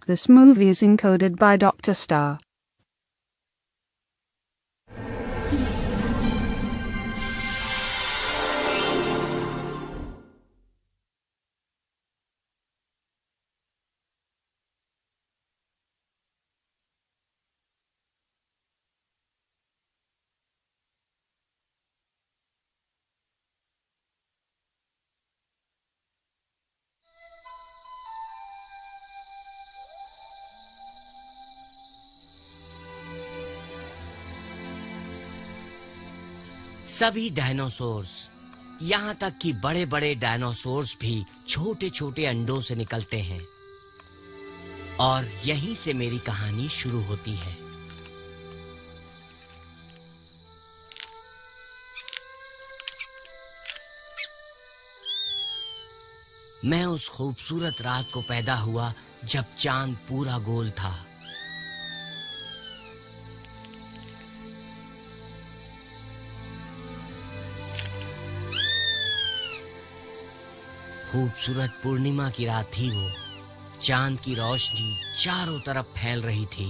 This movie is encoded by Dr. Star. सभी dinosaurs, यहाँ तक कि बड़े-बड़े डायनासोर्स भी छोटे-छोटे अंडों से निकलते हैं और यहीं से मेरी कहानी शुरू होती है। मैं उस खूबसूरत रात को पैदा हुआ जब चांद पूरा गोल था। खूबसूरत पूर्णिमा की रात थी वो। चांद की रोशनी चारों तरफ फैल रही थी।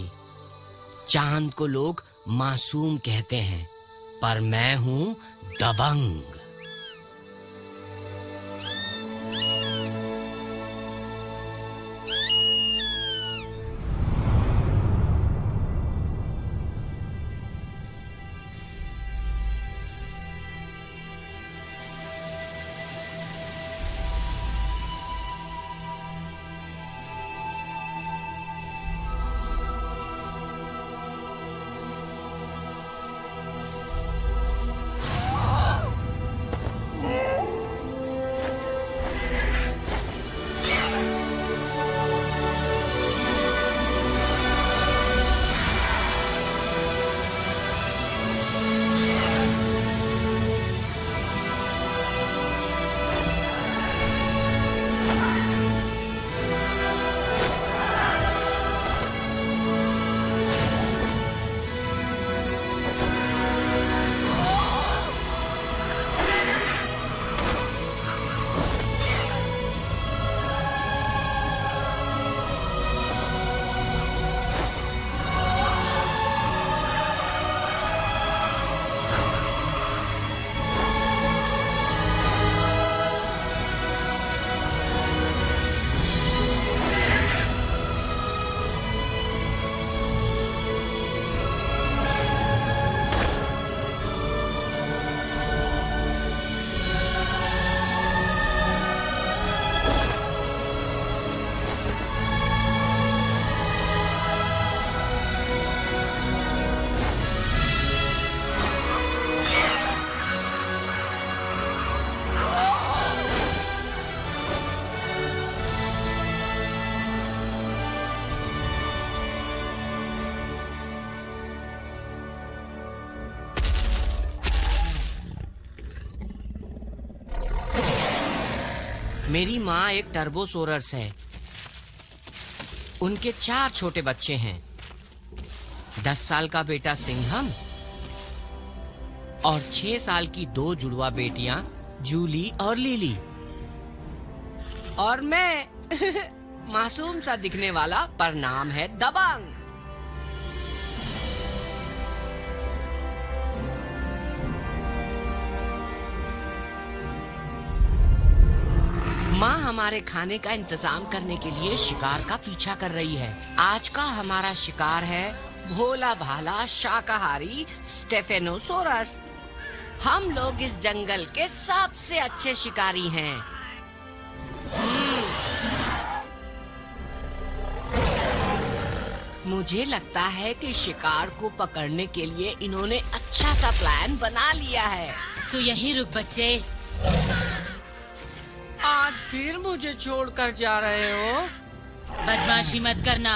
चांद को लोग मासूम कहते हैं, पर मैं हूं दबंग। मेरी माँ एक टर्बोसोरस है। उनके 4 छोटे बच्चे हैं। 10 साल का बेटा सिंघम और 6 साल की 2 जुड़वा बेटियां जूली और लिली। और मैं मासूम सा दिखने वाला, पर नाम है दबंग। माँ हमारे खाने का इंतजाम करने के लिए शिकार का पीछा कर रही है। आज का हमारा शिकार है भोला भाला शाकाहारी स्टेफेनोसोरस। हम लोग इस जंगल के सबसे अच्छे शिकारी हैं। मुझे लगता है कि शिकार को पकड़ने के लिए इन्होंने अच्छा सा प्लान बना लिया है। तो यहीं रुक बच्चे। आज फिर मुझे छोड़कर जा रहे हो? बदमाशी मत करना।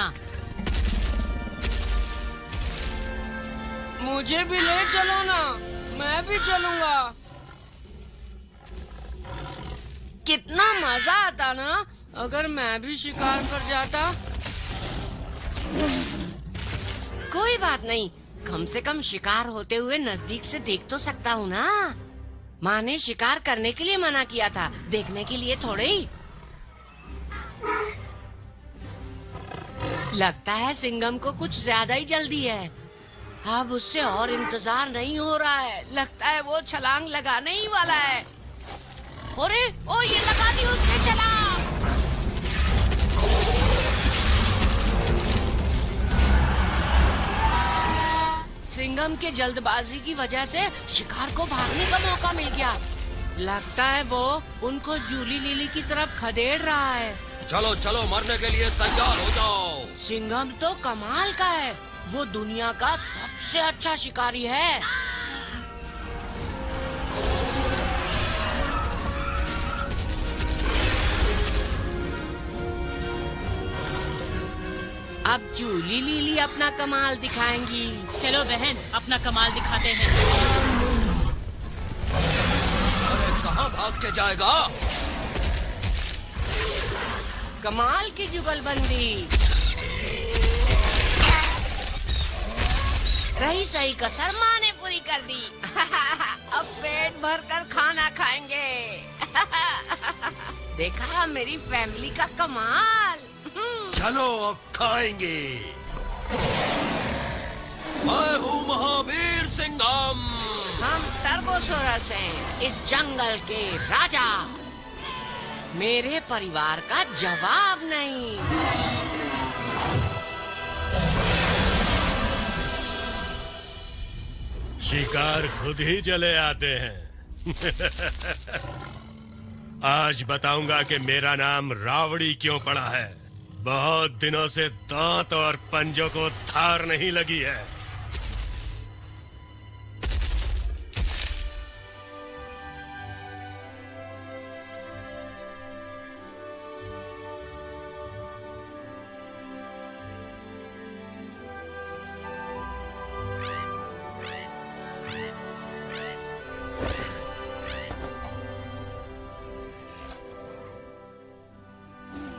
मुझे भी ले चलो ना, मैं भी चलूंगा। कितना मजा आता ना अगर मैं भी शिकार पर जाता। कोई बात नहीं, कम से कम शिकार होते हुए नजदीक से देख तो सकता हूँ ना। माँ ने शिकार करने के लिए मना किया था, देखने के लिए थोड़े ही। लगता है सिंघम को कुछ ज्यादा ही जल्दी है। अब उससे और इंतजार नहीं हो रहा है। लगता है वो छलांग लगाने ही वाला है। अरे ओ ये लगा दी उसने छलांग। सिंघम के जल्दबाजी की वजह से शिकार को भागने का मौका मिल गया। लगता है वो उनको जूली लिली की तरफ खदेड़ रहा है। चलो चलो मरने के लिए तैयार हो जाओ। सिंघम तो कमाल का है। वो दुनिया का सबसे अच्छा शिकारी है। अब जूली लिली अपना कमाल दिखाएंगी। चलो बहन, अपना कमाल दिखाते हैं। अरे कहाँ भाग के जाएगा? कमाल की जुगलबंदी। रही सही कसर माँ ने पूरी कर दी। अब पेट भर कर खाना खाएंगे। देखा मेरी फैमिली का कमाल। चलो अब खाएंगे। मैं हूँ महावीर सिंघम। हम टर्बोसोरस हैं, इस जंगल के राजा। मेरे परिवार का जवाब नहीं। शिकार खुद ही चले आते हैं। आज बताऊंगा कि मेरा नाम रावड़ी क्यों पड़ा है। बहुत दिनों से दांत और पंजों को धार नहीं लगी है।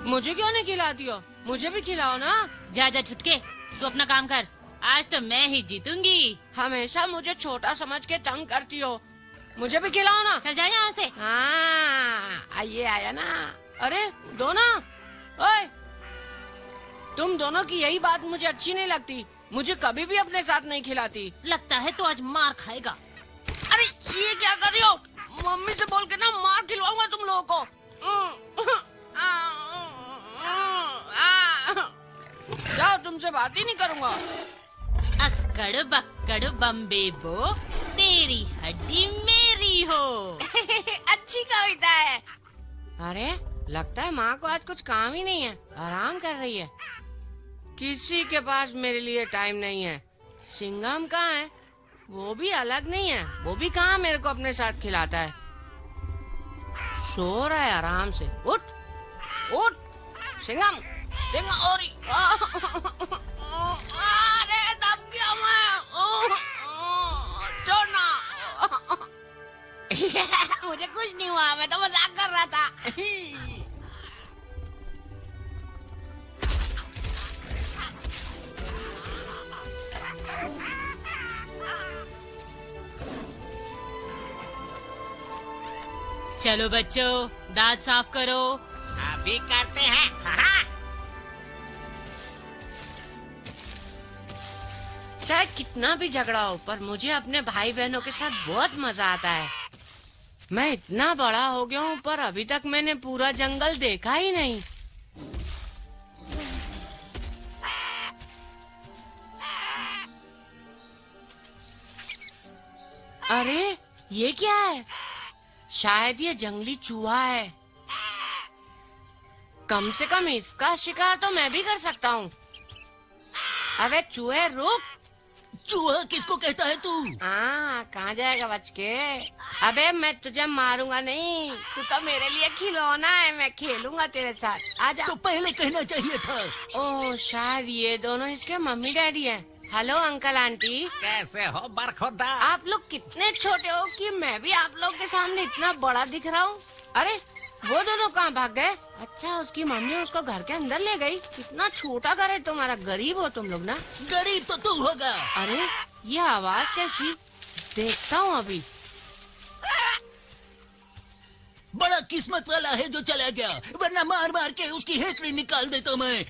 मुझे क्यों नहीं खिलाती हो? मुझे भी खिलाओ ना। जा जा छुटके, तू अपना काम कर। आज तो मैं ही जीतूंगी। हमेशा मुझे छोटा समझ के तंग करती हो। मुझे भी खिलाओ ना। चल जा यहाँ से। हाँ, आइए आया ना। अरे दो ना। ओए, तुम दोनों की यही बात मुझे अच्छी नहीं लगती। मुझे कभी भी अपने साथ नहीं खिलाती। लगता है तो आज मार खाएगा। अरे ये क्या कर रही हो? मम्मी से बोल के ना मार खिलवाऊंगा तुम लोगों को। जाओ, तुमसे बात ही नहीं करूंगा। अक्कड़ बक्कड़ बम्बे बो, तेरी हड्डी मेरी हो। अच्छी कविता है। अरे लगता है माँ को आज कुछ काम ही नहीं है, आराम कर रही है। किसी के पास मेरे लिए टाइम नहीं है। सिंघम कहाँ है? वो भी अलग नहीं है। वो भी कहाँ मेरे को अपने साथ खिलाता है। सो रहा है आराम से। उठ उठ सिंघम, सिंघम। और अरे दब गया मैं। छोड़ना। मुझे कुछ नहीं हुआ, मैं तो मजाक कर रहा था। चलो बच्चों, दांत साफ करो। अभी करते हैं। हाँ। चाहे कितना भी झगड़ा हो, पर मुझे अपने भाई बहनों के साथ बहुत मजा आता है। मैं इतना बड़ा हो गया हूँ, पर अभी तक मैंने पूरा जंगल देखा ही नहीं। अरे ये क्या है? शायद ये जंगली चूहा है। कम से कम इसका शिकार तो मैं भी कर सकता हूँ। अबे चूहे रुक। चूहा किसको कहता है तू? हाँ, कहाँ जाएगा बच के? अबे मैं तुझे मारूंगा नहीं, तू तो मेरे लिए खिलौना है। मैं खेलूंगा तेरे साथ। आजा। तो पहले कहना चाहिए था। ओह, शायद ये दोनों इसके मम्मी डैडी हैं। Hello uncle aunty. कैसे हो बरखुदा? आप लोग कितने छोटे हो कि मैं भी आप लोग के सामने इतना बड़ा दिख रहा हूँ। अरे वो दोनों कहाँ भाग गए? अच्छा, उसकी मम्मी उसको घर के अंदर ले गई। कितना छोटा घर है तुम्हारा। गरीब हो तुम लोग ना। गरीब तो तू होगा। अरे ये आवाज कैसी? देखता हूँ अभी। बड़ा किस्मत वाला है जो चला गया, वरना मार मार के उसकी हेकड़ी निकाल देता मैं।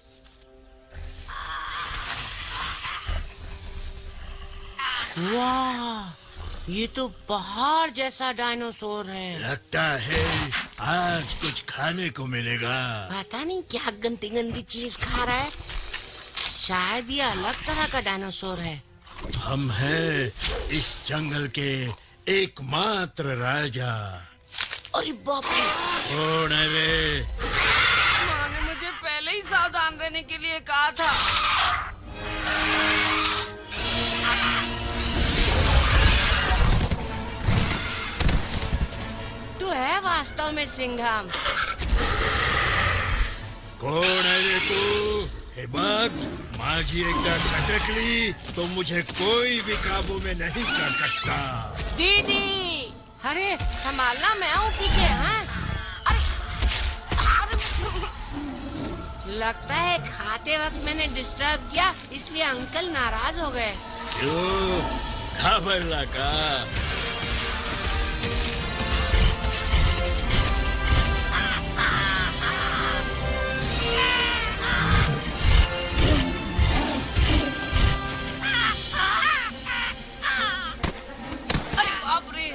वाह, ये तो पहाड़ जैसा डायनासोर है। लगता है आज कुछ खाने को मिलेगा। पता नहीं क्या गंदी गंदी चीज खा रहा है। शायद ये अलग तरह का डायनासोर है। हम हैं इस जंगल के एकमात्र राजा। अरे बाप रे, कौन है रे? माँ ने मुझे पहले ही सावधान रहने के लिए कहा था। तू है वास्तव में सिंघम। कौन है रे तू? हिम्मत माझी एकदा सटकली तो मुझे कोई भी काबू में नहीं कर सकता। दीदी, अरे संभालना, मैं हूँ पीछे। हाँ, अरे लगता है खाते वक्त मैंने डिस्टर्ब किया, इसलिए अंकल नाराज हो गए। क्यों खबर लगा? अरे बाप रे,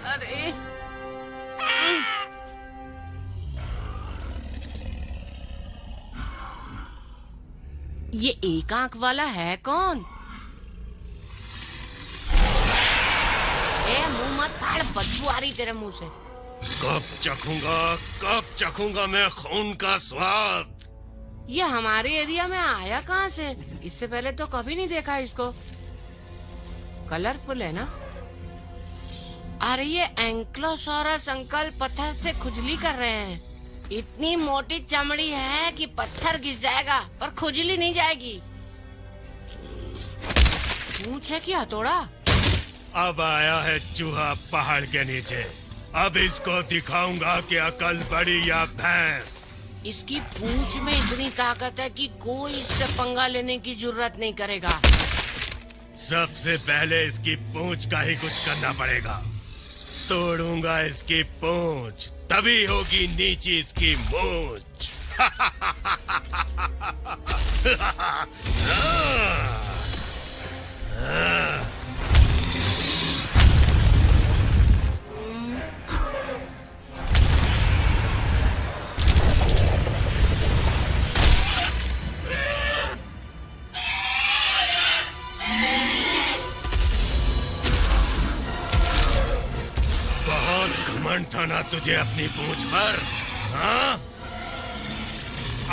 अरे ये एक आंख वाला है कौन? ए, मुंह मत फाड़, बदबू आ रही तेरे मुंह से। कब चखूंगा मैं खून का स्वाद। ये हमारे एरिया में आया कहाँ से? इससे पहले तो कभी नहीं देखा इसको। कलरफुल है ना? अरे ये एंक्लोसोरस अंकल पत्थर से खुजली कर रहे हैं। इतनी मोटी चमड़ी है कि पत्थर घिस जाएगा पर खुजली नहीं जाएगी। पूंछ है कि हथौड़ा? अब आया है चूहा पहाड़ के नीचे। अब इसको दिखाऊंगा कि अकल बड़ी या भैंस। इसकी पूंछ में इतनी ताकत है कि कोई इससे पंगा लेने की जरूरत नहीं करेगा। सबसे पहले इसकी पूंछ का ही कुछ करना पड़ेगा। तोड़ूंगा इसकी पूंछ, तभी होगी नीची इसकी मूंछ। घमंड था ना तुझे अपनी पूंछ पर? हाँ?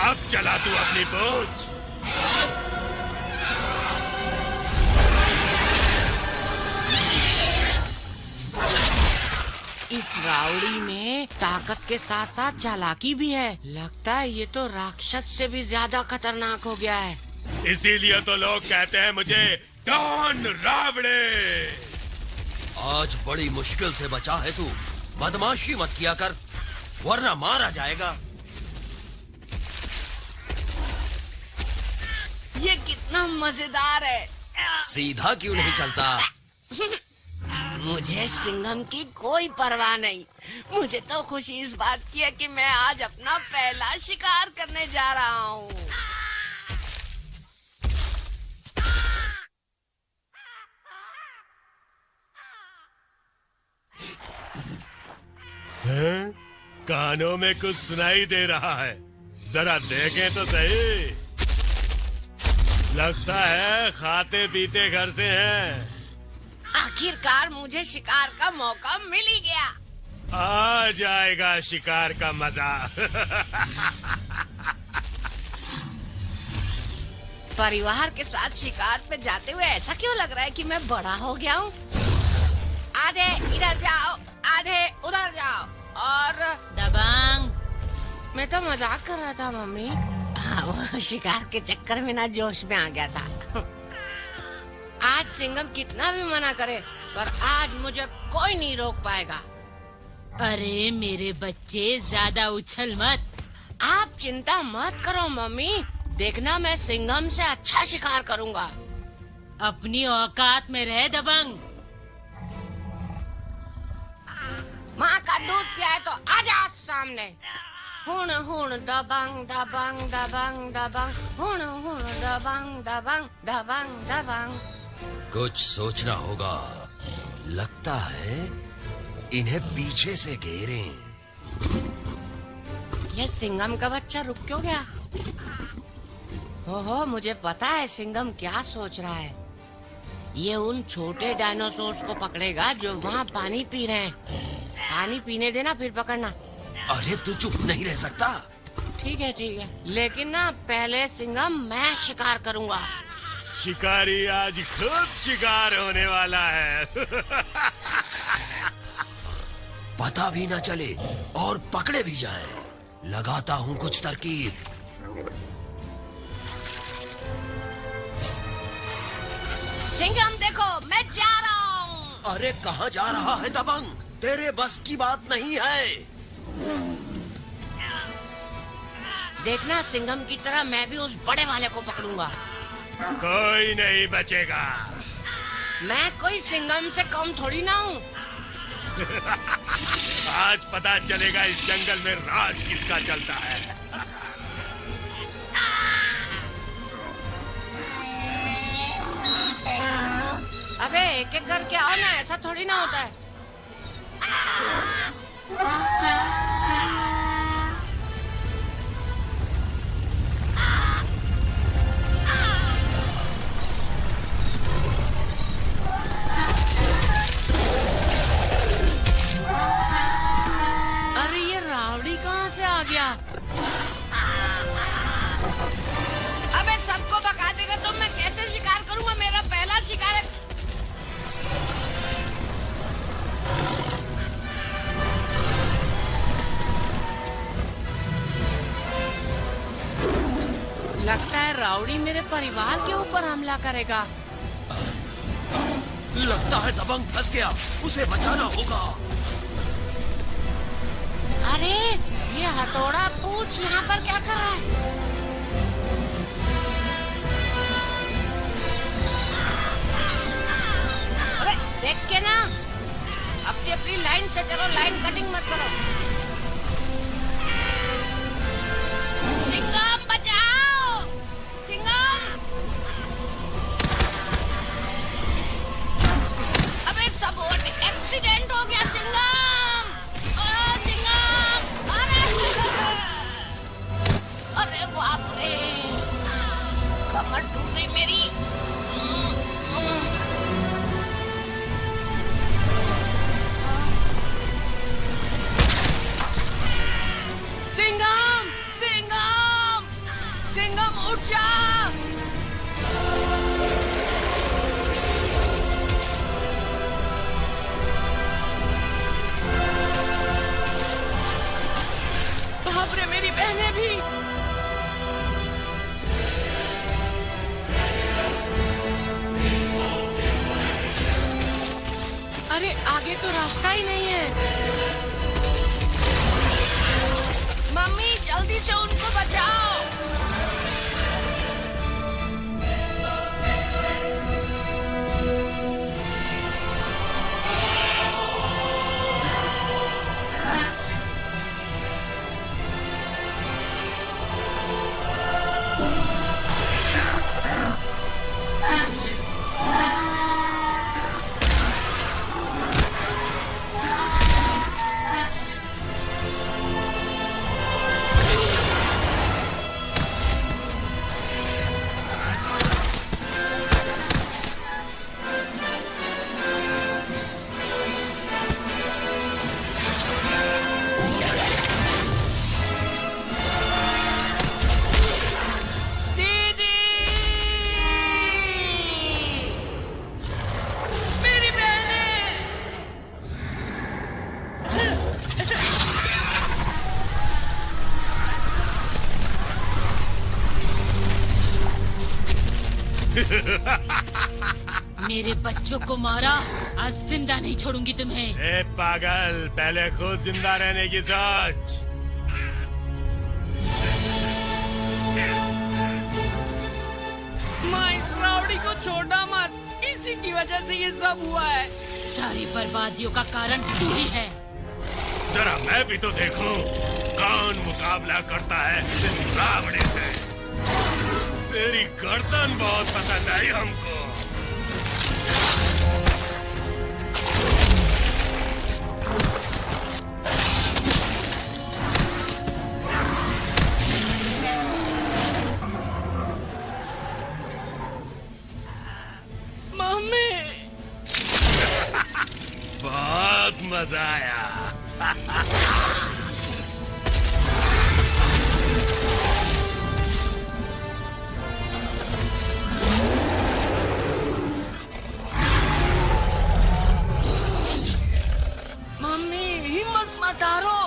अब चला तू अपनी पूंछ। इस रावड़ी में ताकत के साथ साथ चालाकी भी है। लगता है ये तो राक्षस से भी ज्यादा खतरनाक हो गया है। इसीलिए तो लोग कहते हैं मुझे डॉन रावड़े। आज बड़ी मुश्किल से बचा है तू। बदमाशी मत किया कर, वरना मारा जाएगा। ये कितना मजेदार है। सीधा क्यों नहीं चलता? मुझे सिंघम की कोई परवाह नहीं। मुझे तो खुशी इस बात की है कि मैं आज अपना पहला शिकार करने जा रहा हूँ। हैं? कानों में कुछ सुनाई दे रहा है, जरा देखें तो सही। लगता है खाते पीते घर से हैं। आखिरकार मुझे शिकार का मौका मिल ही गया। आ जाएगा शिकार का मजा। परिवार के साथ शिकार पे जाते हुए ऐसा क्यों लग रहा है कि मैं बड़ा हो गया हूँ? आधे इधर जाओ, आधे उधर जाओ। और दबंग, मैं तो मजाक कर रहा था मम्मी। हाँ, वो शिकार के चक्कर में ना जोश में आ गया था। आज सिंघम कितना भी मना करे, पर आज मुझे कोई नहीं रोक पाएगा। अरे मेरे बच्चे, ज्यादा उछल मत। आप चिंता मत करो मम्मी, देखना मैं सिंघम से अच्छा शिकार करूंगा। अपनी औकात में रह दबंग। माँ का दूध पिया है तो आजा सामने। हुण हुण दबंग दबंग दबंग दबंग हुण हुण दबंग दबंग दबंग दबंग। कुछ सोचना होगा। लगता है इन्हें पीछे से घेरें। ये सिंघम का बच्चा रुक क्यों गया? ओहो, मुझे पता है सिंघम क्या सोच रहा है। ये उन छोटे डायनासोर्स को पकड़ेगा जो वहाँ पानी पी रहे हैं। पानी पीने देना, फिर पकड़ना। अरे तू चुप नहीं रह सकता? ठीक है, लेकिन ना पहले सिंघम मैं शिकार करूंगा। शिकारी आज खुद शिकार होने वाला है। पता भी ना चले और पकड़े भी जाए। लगाता हूँ कुछ तरकीब। सिंघम देखो, मैं जा रहा हूँ। अरे कहाँ जा रहा है दबंग? तेरे बस की बात नहीं है। देखना, सिंघम की तरह मैं भी उस बड़े वाले को पकड़ूंगा। कोई नहीं बचेगा। मैं कोई सिंघम से कम थोड़ी ना हूँ। आज पता चलेगा इस जंगल में राज किसका चलता है। अबे एक एक करके आओ ना, ऐसा थोड़ी ना होता है। अरे ये रावड़ी कहाँ से आ गया? अबे सबको भगा देगा तो मैं कैसे शिकार करूंगा? मेरा पहला शिकार है। लगता है रावड़ी मेरे परिवार के ऊपर हमला करेगा। लगता है दबंग फंस गया। उसे बचाना होगा। अरे ये हथौड़ा पूछ यहाँ पर क्या कर रहा है? अबे देख के ना, अपनी अपनी लाइन से चलो, लाइन कटिंग मत करो। सिंघम बचाओ, सिंघम। अबे सब एक्सीडेंट हो गया सिंघम। सिंघम, अरे बाप रे, कमर टूट गई मेरी। सिंघम, सिंघम, सिंघम उठ जा। बाप रे, मेरी बहनें भी। अरे आगे तो रास्ता ही नहीं है। मम्मी जल्दी से उनको बचाओ। मेरे बच्चों को मारा, आज जिंदा नहीं छोड़ूंगी तुम्हें। ए पागल, पहले खुद जिंदा रहने की सोच। माँ, इस रावड़ी को छोड़ना मत, इसी की वजह से ये सब हुआ है। सारी बर्बादियों का कारण तू ही है। जरा मैं भी तो देखूं, कौन मुकाबला करता है इस रावणे से? तेरी गर्दन बहुत पसंद आई हमको। मम्मी। बहुत मजा आया। मम्मी हिम्मत मत हारो।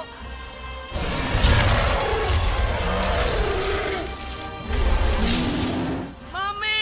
मम्मी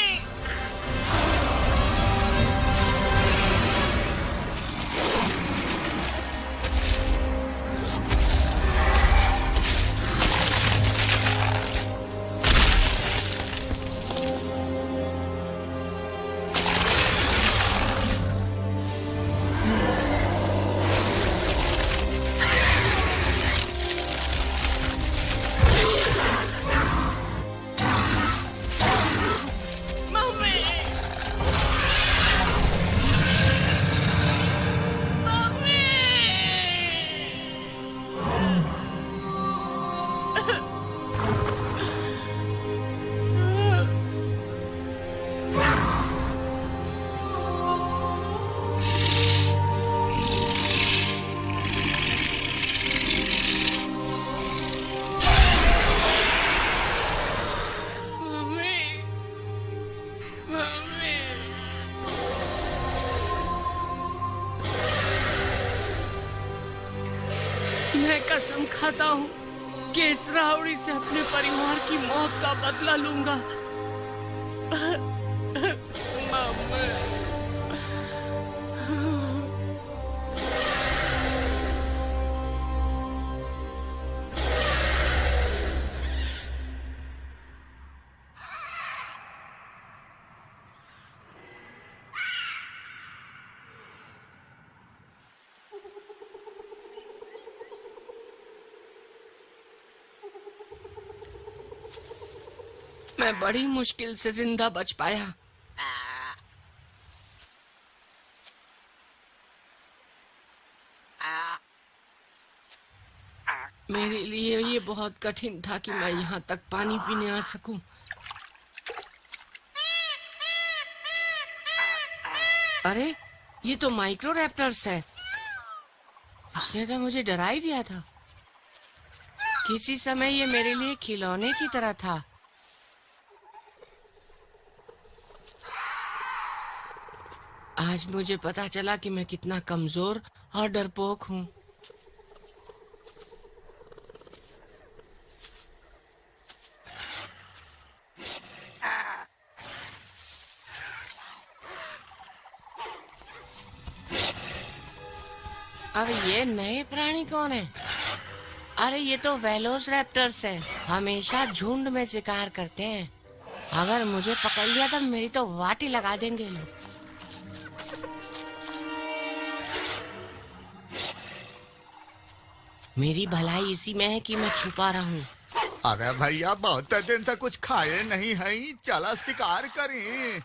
मैं कसम खाता हूँ कि इस रावड़ी से अपने परिवार की मौत का बदला लूंगा। मम्मी। मैं बड़ी मुश्किल से जिंदा बच पाया। मेरे लिए ये बहुत कठिन था कि मैं यहाँ तक पानी पीने आ सकूं। अरे ये तो माइक्रोरैप्टर्स है। इसने तो मुझे डरा ही दिया था। किसी समय ये मेरे लिए खिलौने की तरह था। आज मुझे पता चला कि मैं कितना कमजोर और डरपोक हूँ। अब ये नए प्राणी कौन है? अरे ये तो वेलोसिरैप्टर्स हैं। हमेशा झुंड में शिकार करते हैं। अगर मुझे पकड़ लिया तो मेरी तो वाटी लगा देंगे लोग। मेरी भलाई इसी में है कि मैं छुपा रहूं। अरे भैया बहुत दिन से कुछ खाए नहीं है, चला शिकार करें।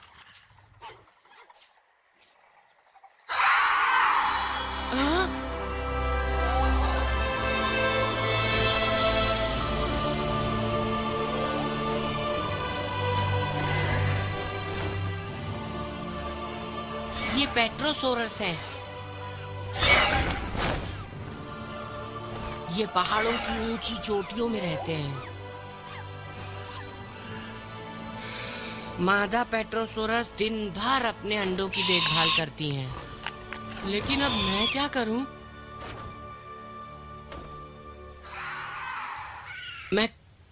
ये पेट्रोसोरस हैं। ये पहाड़ों की ऊंची चोटियों में रहते हैं। मादा पेट्रोसोरस दिन भर अपने अंडों की देखभाल करती हैं। लेकिन अब मैं क्या करूं? मैं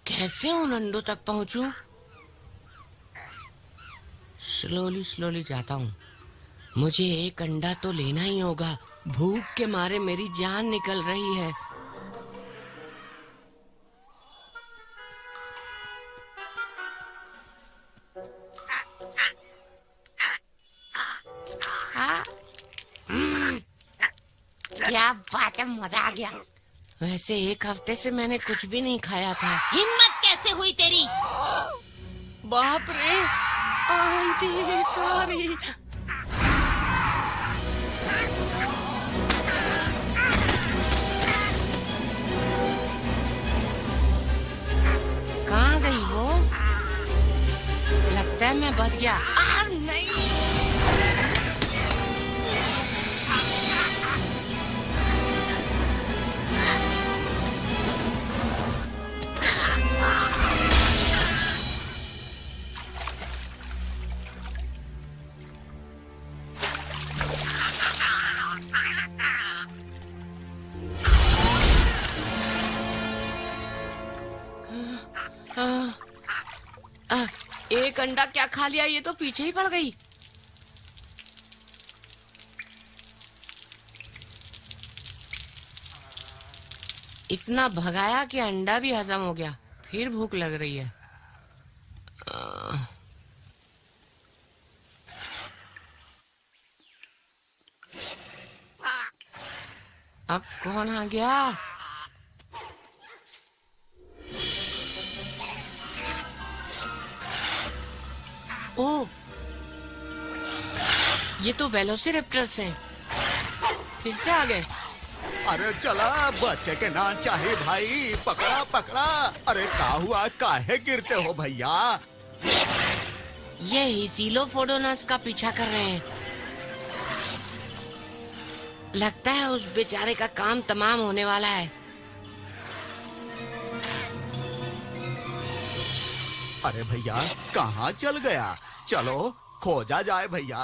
कैसे उन अंडों तक पहुंचूं? स्लोली स्लोली जाता हूं। मुझे एक अंडा तो लेना ही होगा। भूख के मारे मेरी जान निकल रही है। क्या बात है, मजा आ गया। वैसे एक हफ्ते से मैंने कुछ भी नहीं खाया था। हिम्मत कैसे हुई तेरी? बाप रे आंटी, सॉरी। कहाँ गई वो? लगता है मैं बच गया। नहीं। एक अंडा क्या खा लिया, ये तो पीछे ही पड़ गई। इतना भगाया कि अंडा भी हजम हो गया। फिर भूख लग रही है। अब कौन आ गया? ओह, ये तो वेलोसिरेप्टर्स हैं। फिर से आ गए। अरे चला, बच्चे के ना चाहे भाई। पकड़ा पकड़ा। अरे का हुआ, काहे गिरते हो भैया? ये हीसिलोफोडोनस का पीछा कर रहे हैं। लगता है उस बेचारे का काम तमाम होने वाला है। अरे भैया कहाँ चल गया? चलो खोजा जाए भैया।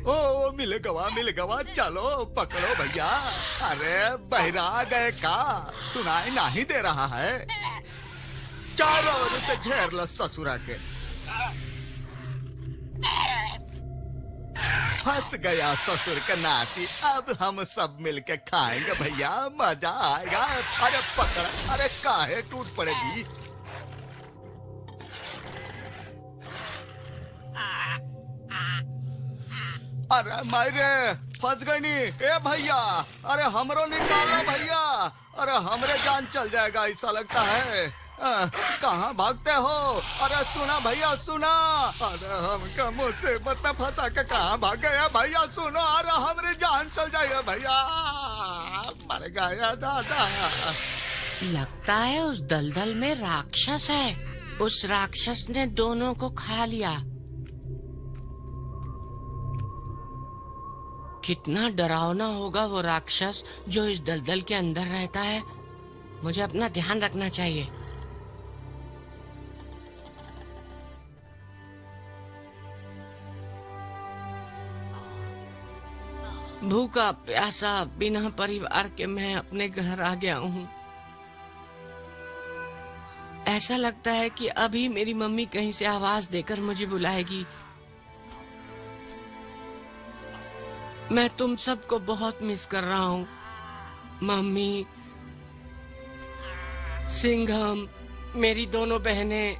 ओ मिल गवा, चलो पकड़ो भैया। अरे बहरा गए का? सुनाई नहीं दे रहा है? चारों ओर से घेर लो ससुरा के। फंस गया ससुर का नाती। अब हम सब मिलके खाएंगे भैया, मजा आएगा। अरे पकड़, अरे काहे टूट पड़ेगी। अरे मायरे फंस गई नी। ए भैया, अरे हमरो निकालो भैया। अरे हमरे जान चल जाएगा ऐसा लगता है। कहाँ भागते हो? अरे सुना भैया सुना। अरे हमका मुसीबत में फंसा के कहाँ भाग गया भैया? सुनो, अरे हमरी जान चल जाएगा भैया। मर गया दादा। लगता है उस दलदल में राक्षस है। उस राक्षस ने दोनों को खा लिया। कितना डरावना होगा वो राक्षस जो इस दलदल के अंदर रहता है। मुझे अपना ध्यान रखना चाहिए। भूखा प्यासा बिना परिवार के मैं अपने घर आ गया हूँ। ऐसा लगता है कि अभी मेरी मम्मी कहीं से आवाज देकर मुझे बुलाएगी। मैं तुम सबको बहुत मिस कर रहा हूँ। मम्मी, सिंघम, मेरी दोनों बहनें,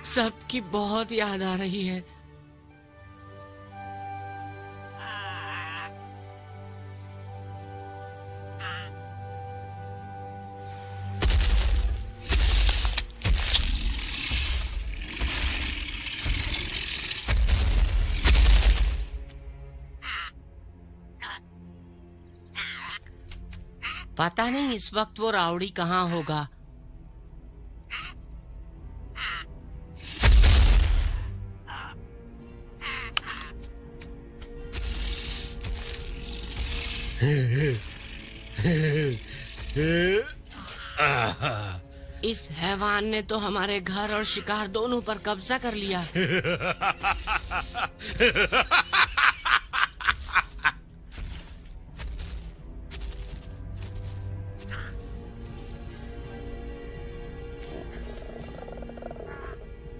सबकी बहुत याद आ रही है। पता नहीं इस वक्त वो रावड़ी कहाँ होगा। इस हैवान ने तो हमारे घर और शिकार दोनों पर कब्जा कर लिया।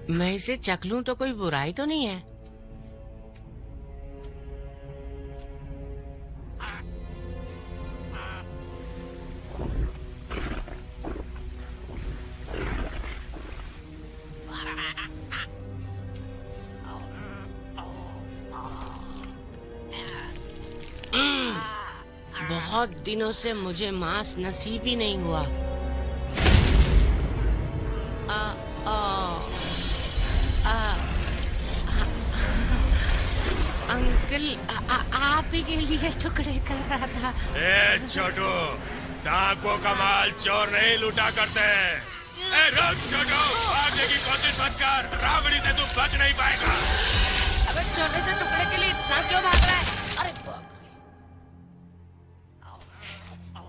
मैं इसे चख लूं तो कोई बुराई तो नहीं है। बहुत दिनों से मुझे मांस नसीब ही नहीं हुआ। अंकल आप ही के लिए टुकड़े कर रहा था। ए छोटू, डाकुओं का माल चोर नहीं लूटा करते। ए रुक छोटू, भागने की कोशिश मत कर, रावड़ी से तू बच नहीं पाएगा। अबे छोटे से टुकड़े के लिए इतना क्यों भाग रहा है? अरे बाप रे।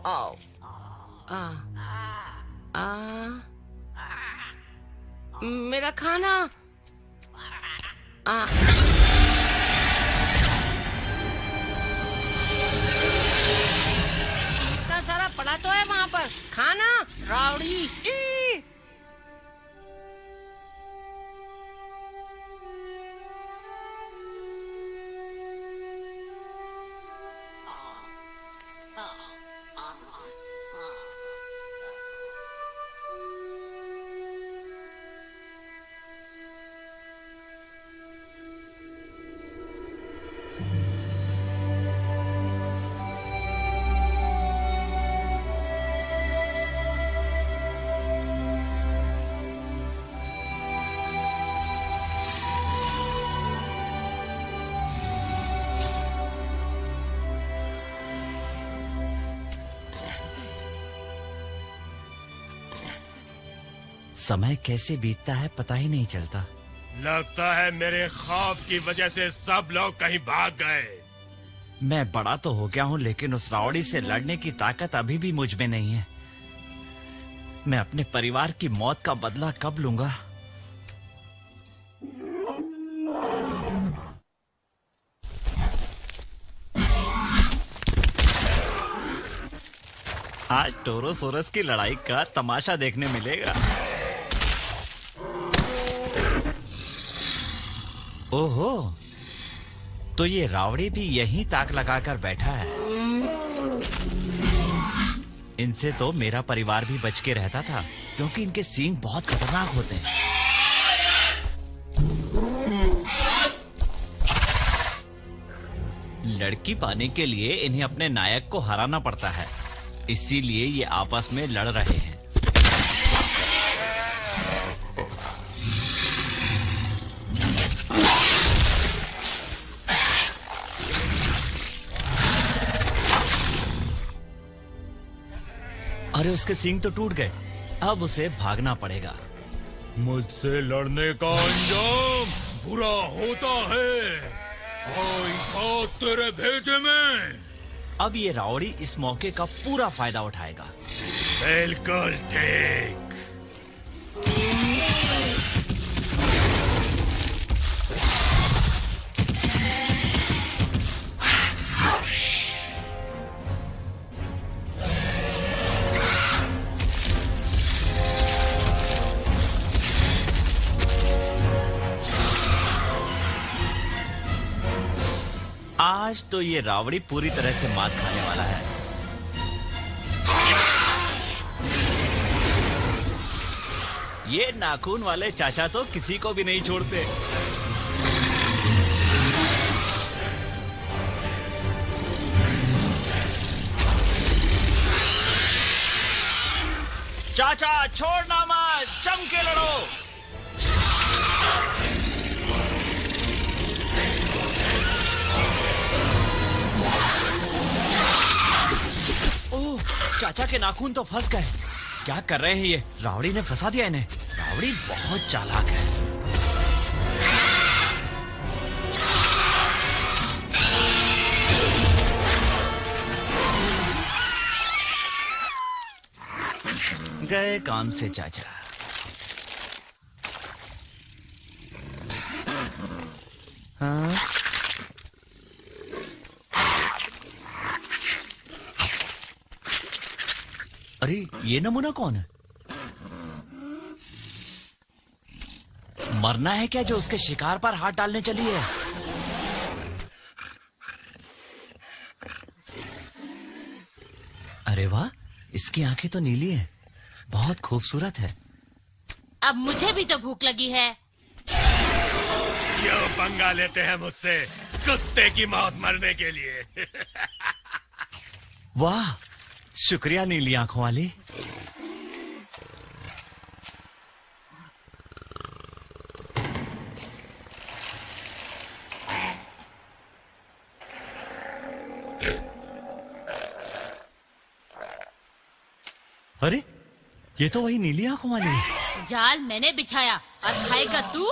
आओ। मेरा खाना। इतना सारा पड़ा तो है वहाँ पर खाना। रावड़ी। समय कैसे बीतता है पता ही नहीं चलता। लगता है मेरे खौफ की वजह से सब लोग कहीं भाग गए। मैं बड़ा तो हो गया हूँ, लेकिन उस रावड़ी से लड़ने की ताकत अभी भी मुझ में नहीं है। मैं अपने परिवार की मौत का बदला कब लूंगा? आज टोरोसोरस की लड़ाई का तमाशा देखने मिलेगा। ओहो, तो ये रावड़ी भी यहीं ताक लगाकर बैठा है। इनसे तो मेरा परिवार भी बच के रहता था, क्योंकि इनके सींग बहुत खतरनाक होते हैं। लड़की पाने के लिए इन्हें अपने नायक को हराना पड़ता है, इसीलिए ये आपस में लड़ रहे हैं। अरे उसके सींग तो टूट गए, अब उसे भागना पड़ेगा। मुझसे लड़ने का अंजाम बुरा होता है। आई था तेरे भेजे में। अब ये रावड़ी इस मौके का पूरा फायदा उठाएगा। बिल्कुल ठीक। आज तो ये रावड़ी पूरी तरह से मात खाने वाला है। ये नाखून वाले चाचा तो किसी को भी नहीं छोड़ते। चाचा छोड़ना मत, जम के लड़ो। चाचा के नाखून तो फंस गए। क्या कर रहे हैं ये? रावड़ी ने फंसा दिया इन्हें। रावड़ी बहुत चालाक है। गए काम से चाचा। हाँ, अरे ये नमूना कौन है? मरना है क्या जो उसके शिकार पर हाथ डालने चली है? अरे वाह, इसकी आंखें तो नीली हैं, बहुत खूबसूरत है। अब मुझे भी तो भूख लगी है। क्यों पंगा लेते हैं मुझसे, कुत्ते की मौत मरने के लिए? वाह, शुक्रिया नीली आंखों वाली। अरे, ये तो वही नीली आंखों वाली है। जाल मैंने बिछाया और खाएगा तू।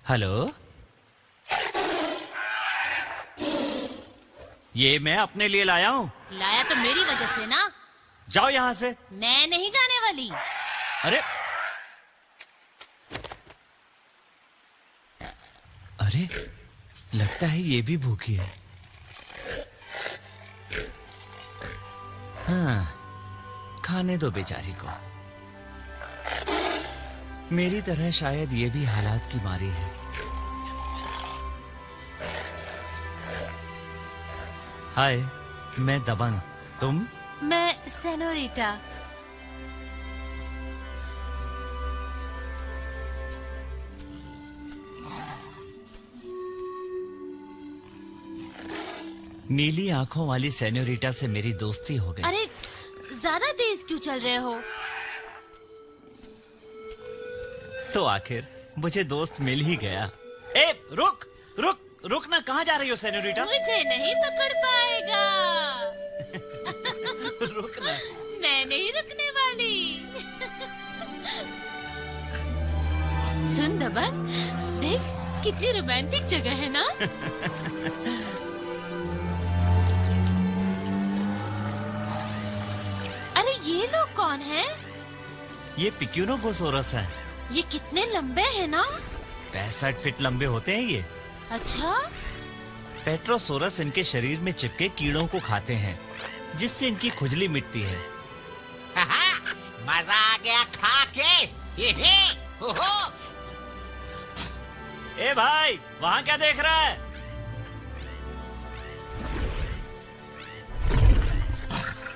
हेलो, ये मैं अपने लिए लाया हूँ। लाया तो मेरी वजह से ना। जाओ यहाँ से। मैं नहीं जाने वाली। अरे अरे, लगता है ये भी भूखी है। हाँ, खाने दो बेचारी को। मेरी तरह शायद ये भी हालात की मारी है। हाय, मैं दबंग, तुम? मैं सेनोरिटा। नीली आंखों वाली सेनोरिटा से मेरी दोस्ती हो गई। अरे, ज्यादा तेज क्यों चल रहे हो? तो आखिर मुझे दोस्त मिल ही गया। ए, रुक रुक रुक ना, कहाँ जा रही हो सेनोरिटा? मुझे नहीं पकड़ पाएगा। रुक ना। मैं नहीं रुकने वाली। सुन दबंग, देख कितनी रोमांटिक जगह है ना। अरे ये लोग कौन हैं? ये पिक्यूनोगोसोरस है। ये कितने लंबे हैं ना? 65 फीट लंबे होते हैं ये। अच्छा? पेट्रोसोरस इनके शरीर में चिपके कीड़ों को खाते हैं, जिससे इनकी खुजली मिटती है। मजा आ गया खा के। हो हो। ए भाई, वहाँ क्या देख रहा है?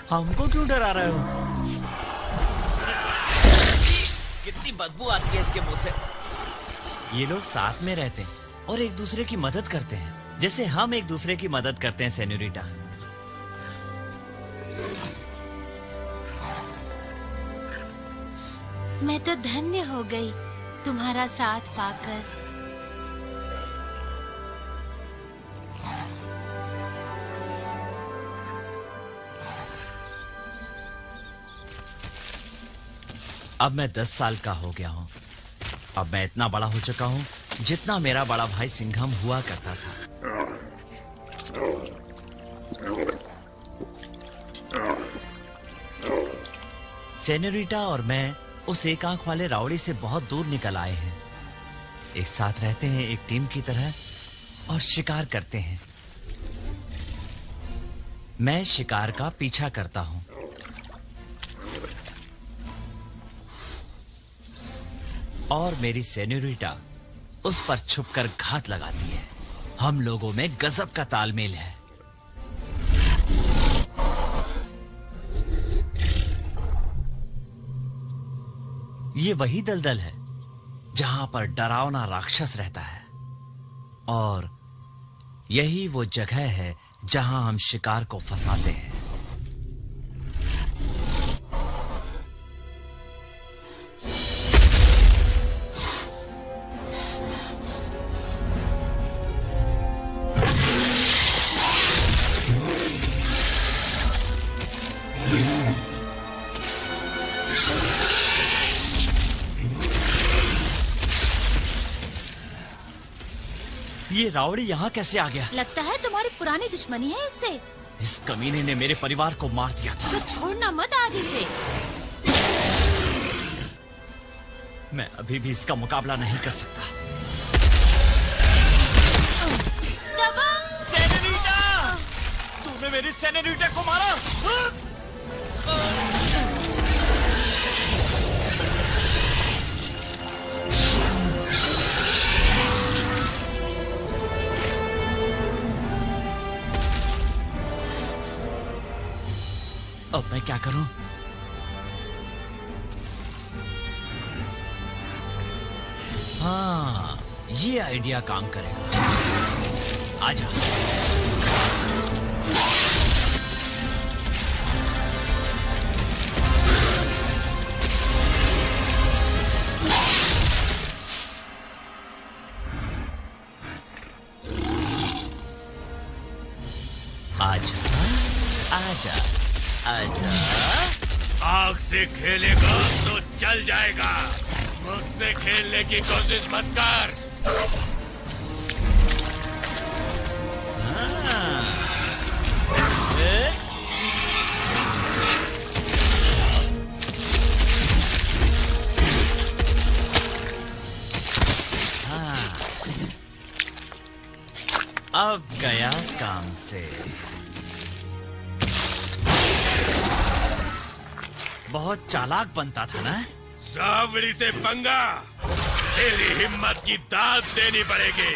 हमको क्यों डरा रहे हो? कितनी बदबू आती है इसके मुंह से। ये लोग साथ में रहते हैं और एक दूसरे की मदद करते हैं, जैसे हम एक दूसरे की मदद करते हैं सेनोरिटा। मैं तो धन्य हो गई तुम्हारा साथ पाकर। अब मैं 10 साल का हो गया हूँ। अब मैं इतना बड़ा हो चुका हूँ जितना मेरा बड़ा भाई सिंघम हुआ करता था। सेनोरिटा और मैं उस एक आंख वाले रावड़ी से बहुत दूर निकल आए हैं। एक साथ रहते हैं एक टीम की तरह और शिकार करते हैं। मैं शिकार का पीछा करता हूं। और मेरी सेनोरिटा उस पर छुपकर घात लगाती है। हम लोगों में गजब का तालमेल है। ये वही दलदल है जहां पर डरावना राक्षस रहता है, और यही वो जगह है जहां हम शिकार को फंसाते हैं। ये रावड़ी यहाँ कैसे आ गया? लगता है तुम्हारी पुरानी दुश्मनी है इससे। इस कमीने ने मेरे परिवार को मार दिया था। तो छोड़ना मत आज इसे। मैं अभी भी इसका मुकाबला नहीं कर सकता। दबंग! सेनोरिटा! तूने मेरी सेनोरिटा को मारा! अब मैं क्या करूं? हाँ, ये आइडिया काम करेगा। आजा। आजा आजा आजा। आग से खेलेगा तो जल जाएगा। मुझसे खेलने की कोशिश मत कर। अब गया काम से। बहुत चालाक बनता था ना? सावड़ी से पंगा, तेरी हिम्मत की दाद देनी पड़ेगी।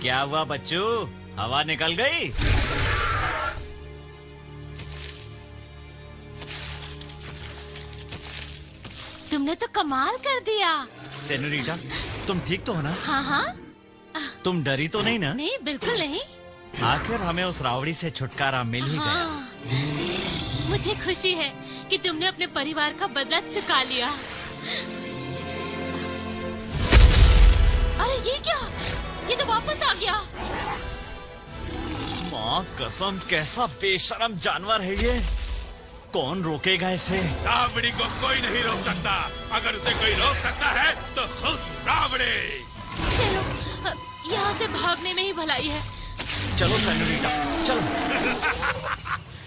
क्या हुआ बच्चू, हवा निकल गई? तुमने तो कमाल कर दिया। सेनोरिटा, तुम ठीक तो हो ना? हाँ हाँ। तुम डरी तो नहीं ना? नहीं, बिल्कुल नहीं। आखिर हमें उस रावड़ी से छुटकारा मिल ही गया। मुझे खुशी है कि तुमने अपने परिवार का बदला चुका लिया। अरे ये क्या? ये तो वापस आ गया। माँ कसम, कैसा बेशरम जानवर है ये। कौन रोकेगा इसे? रावड़ी को कोई नहीं रोक सकता। अगर उसे कोई रोक सकता है तो खुद रावड़ी। चलो, यहाँ से भागने में ही भलाई है। चलो सेनोरिटा, चलो।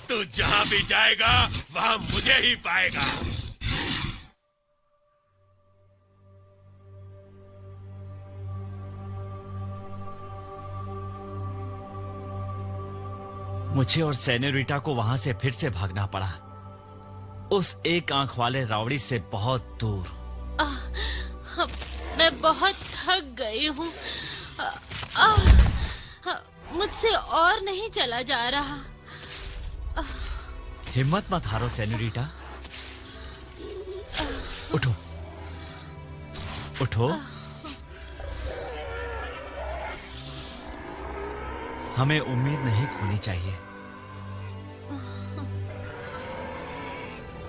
तू जहाँ भी जाएगा वहाँ मुझे ही पाएगा। मुझे और सेनोरिटा को वहां से फिर से भागना पड़ा, उस एक आंख वाले रावड़ी से बहुत दूर। मैं बहुत थक गई हूँ। मुझसे और नहीं चला जा रहा। हिम्मत मत हारो सेनोरिटा, उठो उठो। हमें उम्मीद नहीं खोनी चाहिए।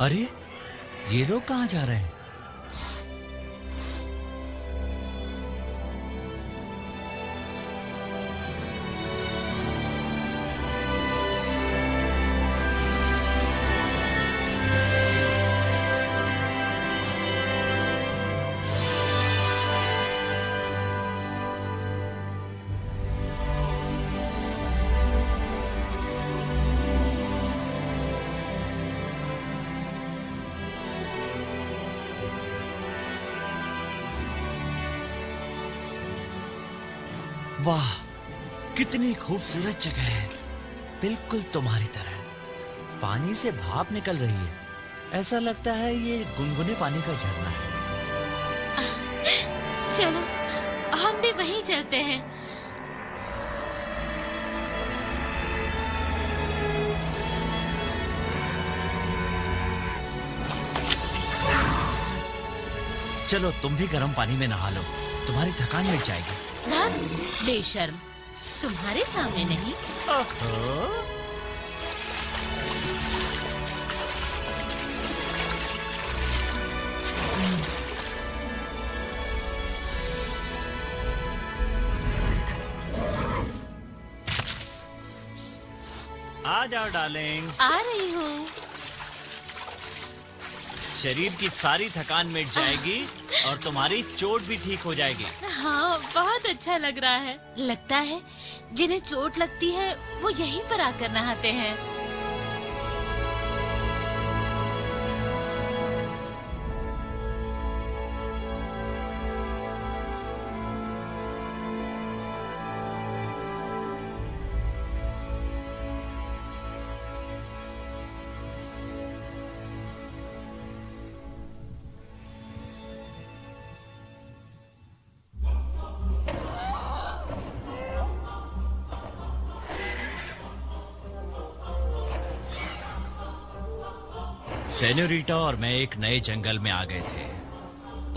अरे ये लोग कहाँ जा रहे हैं? वाह, कितनी खूबसूरत जगह है, बिल्कुल तुम्हारी तरह। पानी से भाप निकल रही है, ऐसा लगता है ये गुनगुने पानी का झरना है। चलो हम भी वहीं चलते हैं। चलो तुम भी गर्म पानी में नहा लो, तुम्हारी थकान मिट जाएगी। बेशर्म, तुम्हारे सामने नहीं। आ जाओ डार्लिंग। आ रही हूँ। शरीर की सारी थकान मिट जाएगी और तुम्हारी चोट भी ठीक हो जाएगी। हाँ, बहुत अच्छा लग रहा है। लगता है जिन्हें चोट लगती है वो यहीं पर आकर नहाते हैं। सेनोरिटा और मैं एक नए जंगल में आ गए थे,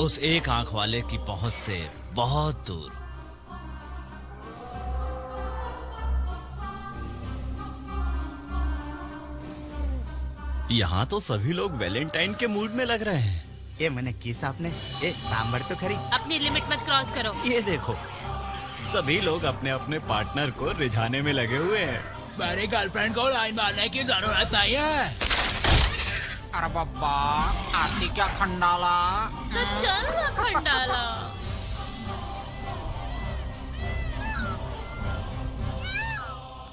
उस एक आंख वाले की पहुंच से बहुत दूर। यहाँ तो सभी लोग वैलेंटाइन के मूड में लग रहे हैं। ये मैंने किस आपने? ये सांबर तो खरी। अपनी लिमिट मत क्रॉस करो। ये देखो, सभी लोग अपने अपने पार्टनर को रिझाने में लगे हुए हैं। मेरी गर्लफ्रेंड को लाइन मारने की जरूरत नहीं है। अरे बब्बा, आती क्या खंडाला? तो चल ना Khandala.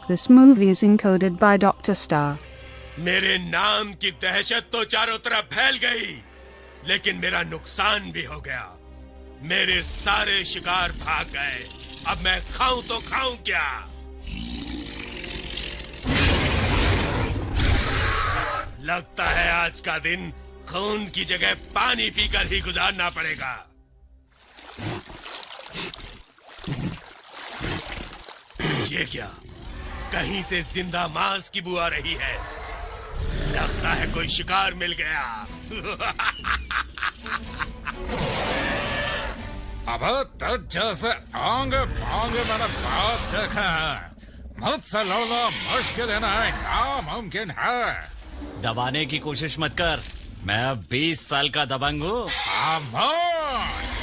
This movie is encoded by Dr. Star. मेरे नाम की दहशत तो चारों तरफ फैल गई, लेकिन मेरा नुकसान भी हो गया। मेरे सारे शिकार भाग गए। अब मैं खाऊं तो खाऊं क्या? लगता है आज का दिन खून की जगह पानी पीकर ही गुजारना पड़ेगा। ये क्या? कहीं से जिंदा मांस की बू आ रही है। लगता है कोई शिकार मिल गया। अब तक जैसे आंग पांग मैंने बात देखा है, मुझसे लड़ना मुश्किल है, नहीं नामुमकिन है। दबाने की कोशिश मत कर, मैं अब 20 साल का दबंग हूँ। खामोश।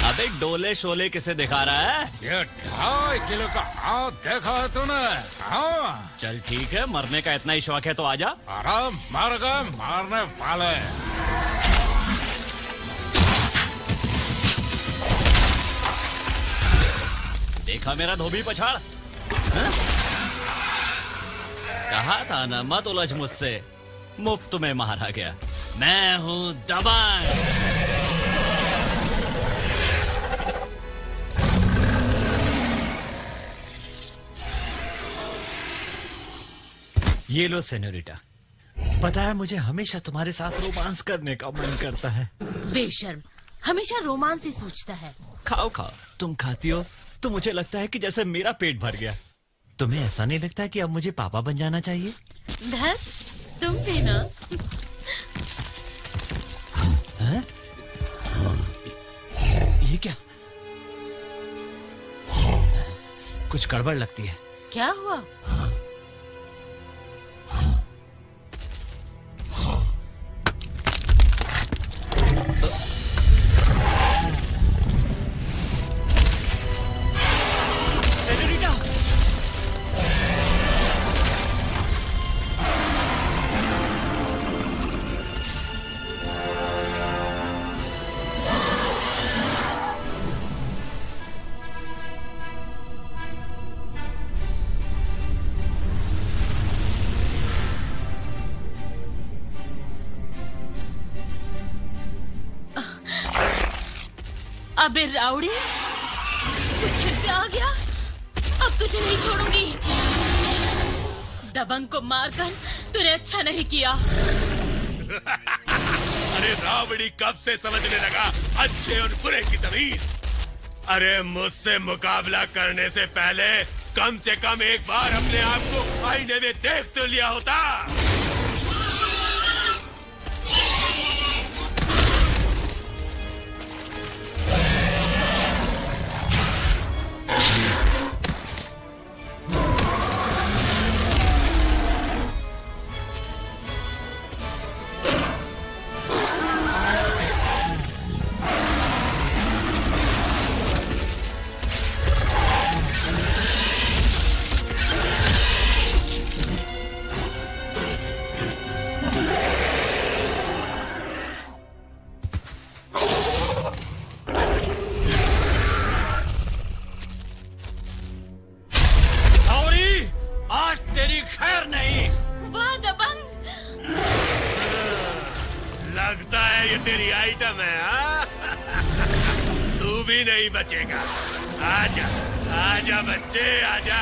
अबे डोले शोले किसे दिखा रहा है? ये 2.5 किलो का हाथ देखा है तूने? हाँ। चल ठीक है, मरने का इतना ही शौक है तो आजा। अरे मर गए मारने वाले। देखा मेरा धोबी पछाड़? कहा था ना मत उलझ मुझसे, मुफ्त में मारा गया। मैं हूँ दबंग। ये लो सेनोरिटा, पता है मुझे हमेशा तुम्हारे साथ रोमांस करने का मन करता है। बेशर्म, हमेशा रोमांस ही सोचता है। खाओ खाओ, तुम खाती हो तो मुझे लगता है कि जैसे मेरा पेट भर गया। तुम्हें ऐसा नहीं लगता कि अब मुझे पापा बन जाना चाहिए? धत, तुम भी ना। हैं? ये क्या? कुछ गड़बड़ लगती है। क्या हुआ? अबे राउडी, तू फिर से आ गया। अब तुझे नहीं छोड़ूंगी। दबंग को मारकर तूने अच्छा नहीं किया। अरे रावड़ी कब से समझने लगा अच्छे और बुरे की तमीज? अरे मुझसे मुकाबला करने से पहले कम से कम एक बार अपने आप को आईने में देख तो लिया होता। तेरी आइटम है हाँ? तू भी नहीं बचेगा। आजा आजा बच्चे आजा।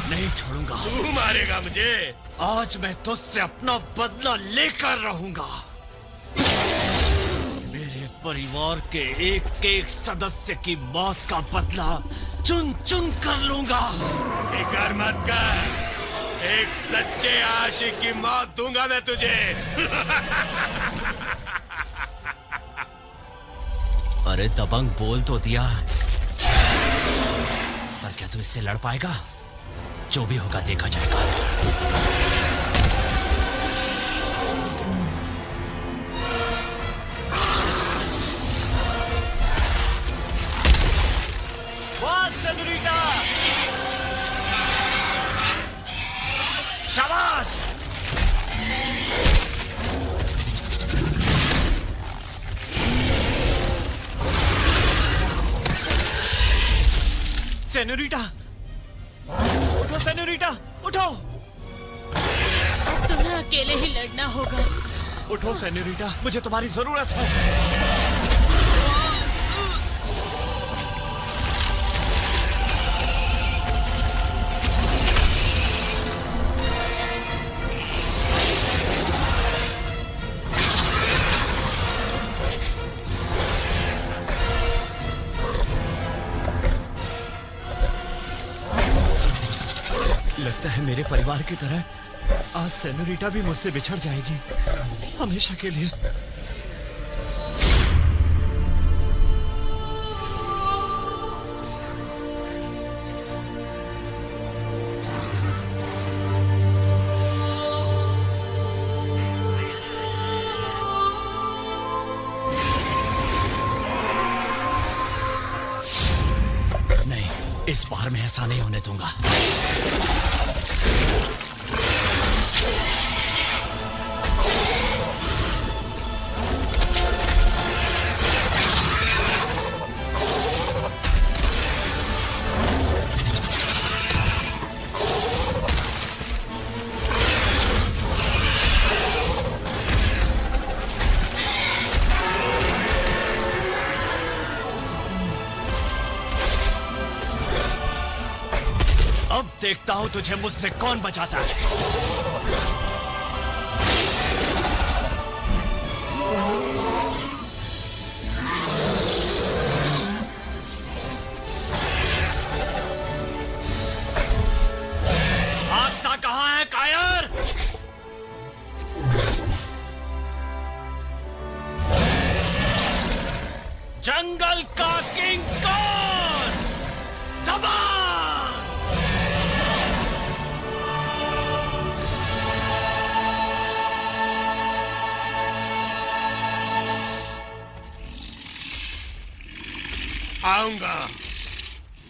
नहीं छोड़ूंगा। तू मारेगा मुझे? आज मैं तुझसे अपना बदला लेकर रहूंगा। मेरे परिवार के एक एक सदस्य की मौत का बदला चुन चुन कर लूंगा। फिकर मत कर, एक सच्चे आशिक की मौत दूंगा मैं तुझे। अरे दबंग बोल तो दिया, पर क्या तू इससे लड़ पाएगा? जो भी होगा देखा जाएगा। सेनोरिटा, उठो सेनोरिटा, उठो। अब तुम्हें अकेले ही लड़ना होगा। उठो सेनोरिटा, मुझे तुम्हारी जरूरत है। लगता है मेरे परिवार की तरह आज सेनोरिटा भी मुझसे बिछड़ जाएगी, हमेशा के लिए। नहीं, इस बार मैं ऐसा नहीं होने दूंगा। देखता हूं तुझे मुझसे कौन बचाता है। भागता कहां है कायर? जंगल का किंग कौन? दबा! आऊंगा,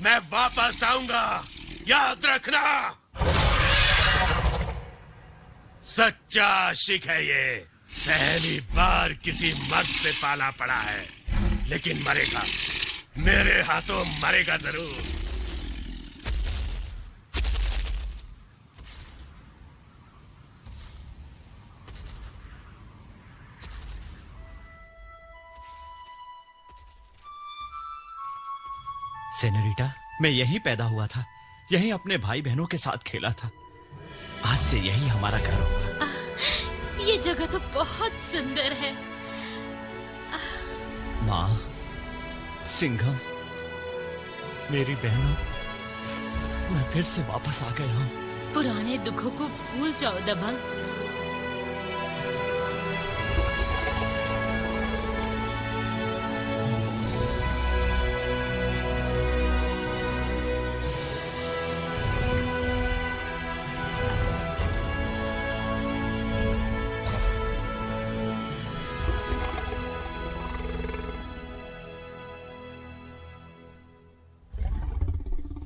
मैं वापस आऊंगा, याद रखना। सच्चा आशिक है ये, पहली बार किसी मर्द से पाला पड़ा है, लेकिन मरेगा, मेरे हाथों मरेगा जरूर। सेनोरिटा, मैं यहीं पैदा हुआ था, यहीं अपने भाई बहनों के साथ खेला था। आज से यही हमारा घर होगा। ये जगह तो बहुत सुंदर है। माँ, सिंघम, मेरी बहनों, मैं फिर से वापस आ गया हूँ। पुराने दुखों को भूल जाओ दबंग।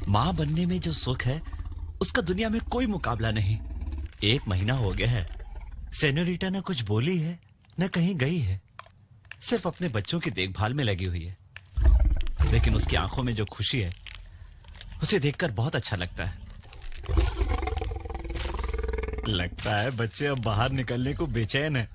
मां बनने में जो सुख है उसका दुनिया में कोई मुकाबला नहीं। 1 महीना हो गया है, सेनोरिटा न कुछ बोली है न कहीं गई है, सिर्फ अपने बच्चों की देखभाल में लगी हुई है। लेकिन उसकी आंखों में जो खुशी है उसे देखकर बहुत अच्छा लगता है। लगता है बच्चे अब बाहर निकलने को बेचैन है।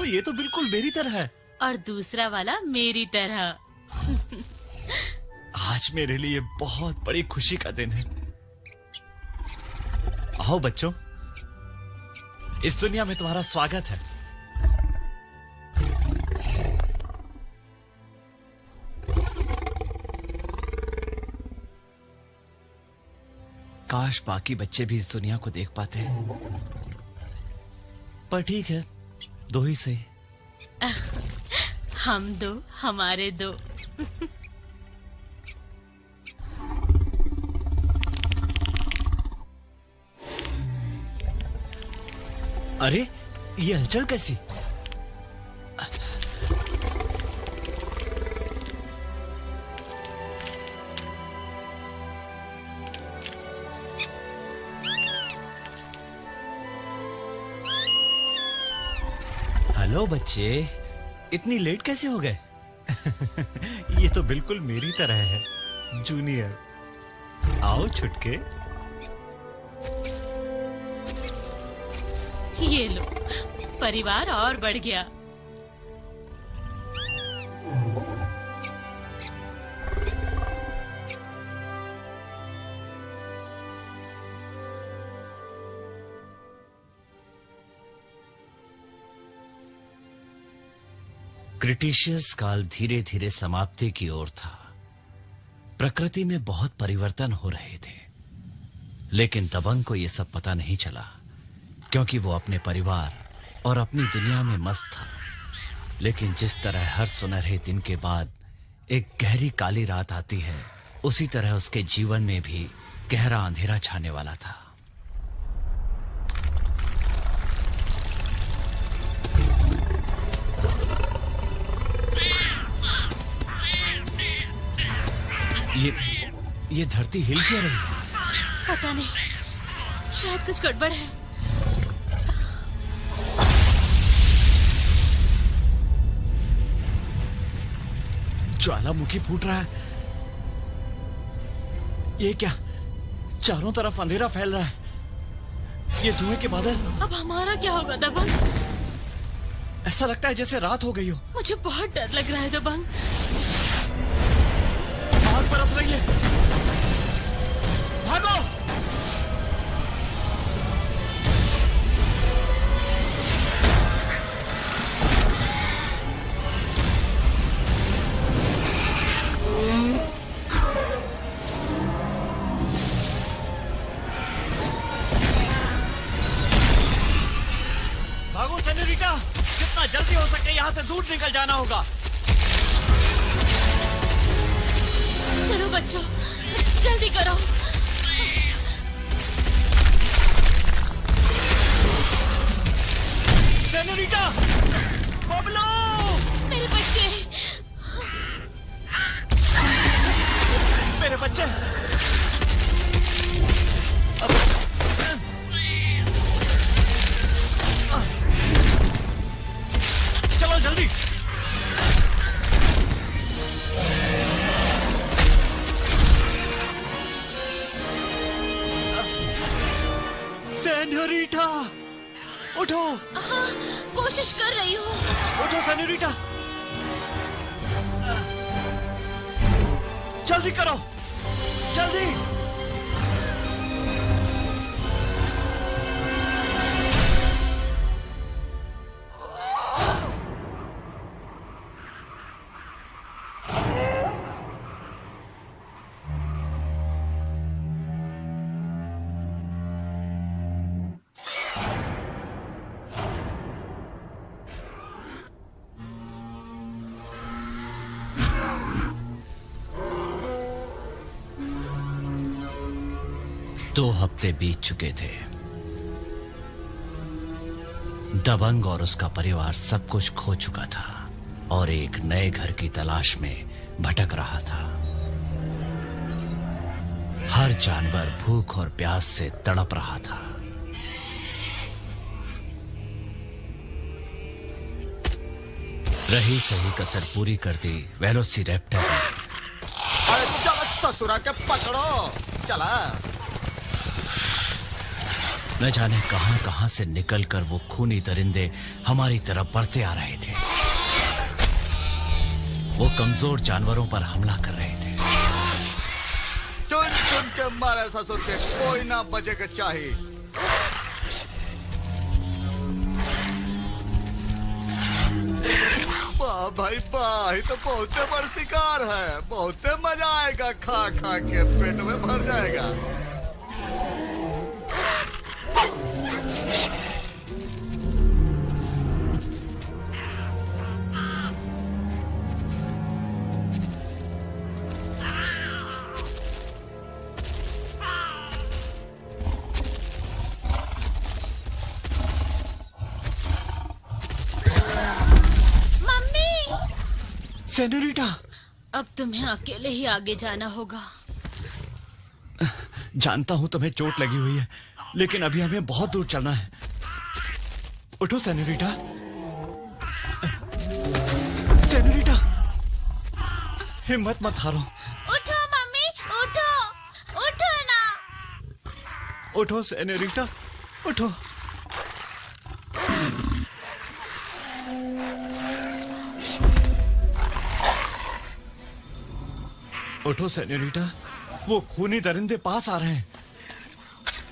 ये तो बिल्कुल मेरी तरह है। और दूसरा वाला मेरी तरह। आज मेरे लिए बहुत बड़ी खुशी का दिन है। आओ बच्चों, इस दुनिया में तुम्हारा स्वागत है। काश बाकी बच्चे भी इस दुनिया को देख पाते, पर ठीक है, 2 ही सही। हम 2, हमारे 2। अरे ये हलचल कैसी? चलो बच्चे, इतनी लेट कैसे हो गए? ये तो बिल्कुल मेरी तरह है, जूनियर। आओ छुटके। ये लो, परिवार और बढ़ गया। क्रिटिशियस काल धीरे धीरे समाप्ति की ओर था। प्रकृति में बहुत परिवर्तन हो रहे थे, लेकिन दबंग को यह सब पता नहीं चला, क्योंकि वो अपने परिवार और अपनी दुनिया में मस्त था। लेकिन जिस तरह हर सुनहरे दिन के बाद एक गहरी काली रात आती है, उसी तरह उसके जीवन में भी गहरा अंधेरा छाने वाला था। ये धरती हिल क्यों रही है? पता नहीं, शायद कुछ गड़बड़ है। ज्वालामुखी फूट रहा है। ये क्या? चारों तरफ अंधेरा फैल रहा है। ये धुएं के बादल। अब हमारा क्या होगा दबंग? ऐसा लगता है जैसे रात हो गई हो। मुझे बहुत डर लग रहा है दबंग। आग बरस रही है। भागो! भागो सेनोरिटा, जितना जल्दी हो सके यहाँ से दूर निकल जाना होगा। चलो बच्चों, जल्दी करो। सेनोरिटा, बबलो! मेरे बच्चे, मेरे बच्चे! चलो जल्दी! सेनोरिटा, उठो! हाँ, कोशिश कर रही हूँ। उठो सेनोरिटा! जल्दी करो, जल्दी! दो हफ्ते बीत चुके थे। दबंग और उसका परिवार सब कुछ खो चुका था और एक नए घर की तलाश में भटक रहा था। हर जानवर भूख और प्यास से तड़प रहा था। रही सही कसर पूरी कर दी वेलोसिरैप्टर ने। अरे चलो ससुरा के पकड़ो, चला। न जाने कहां कहां से निकलकर वो खूनी दरिंदे हमारी तरफ बढ़ते आ रहे थे। वो कमजोर जानवरों पर हमला कर रहे थे। चुन चुन के मारे ससुर के, कोई ना बचेगा चाहिए। वाह भाई वाह, ये तो बहुत बड़ शिकार है। बहुत मजा आएगा, खा खा के पेट में भर जाएगा। सेनोरिटा, अब तुम्हें अकेले ही आगे जाना होगा। जानता हूं तुम्हें चोट लगी हुई है, लेकिन अभी हमें बहुत दूर चलना है। उठो सेनोरिटा। सेनोरिटा, हिम्मत मत हारो। उठो मम्मी, उठो, उठो ना। उठो सेनोरिटा, उठो। उठो सेनोरिटा, वो खूनी दरिंदे पास आ रहे हैं।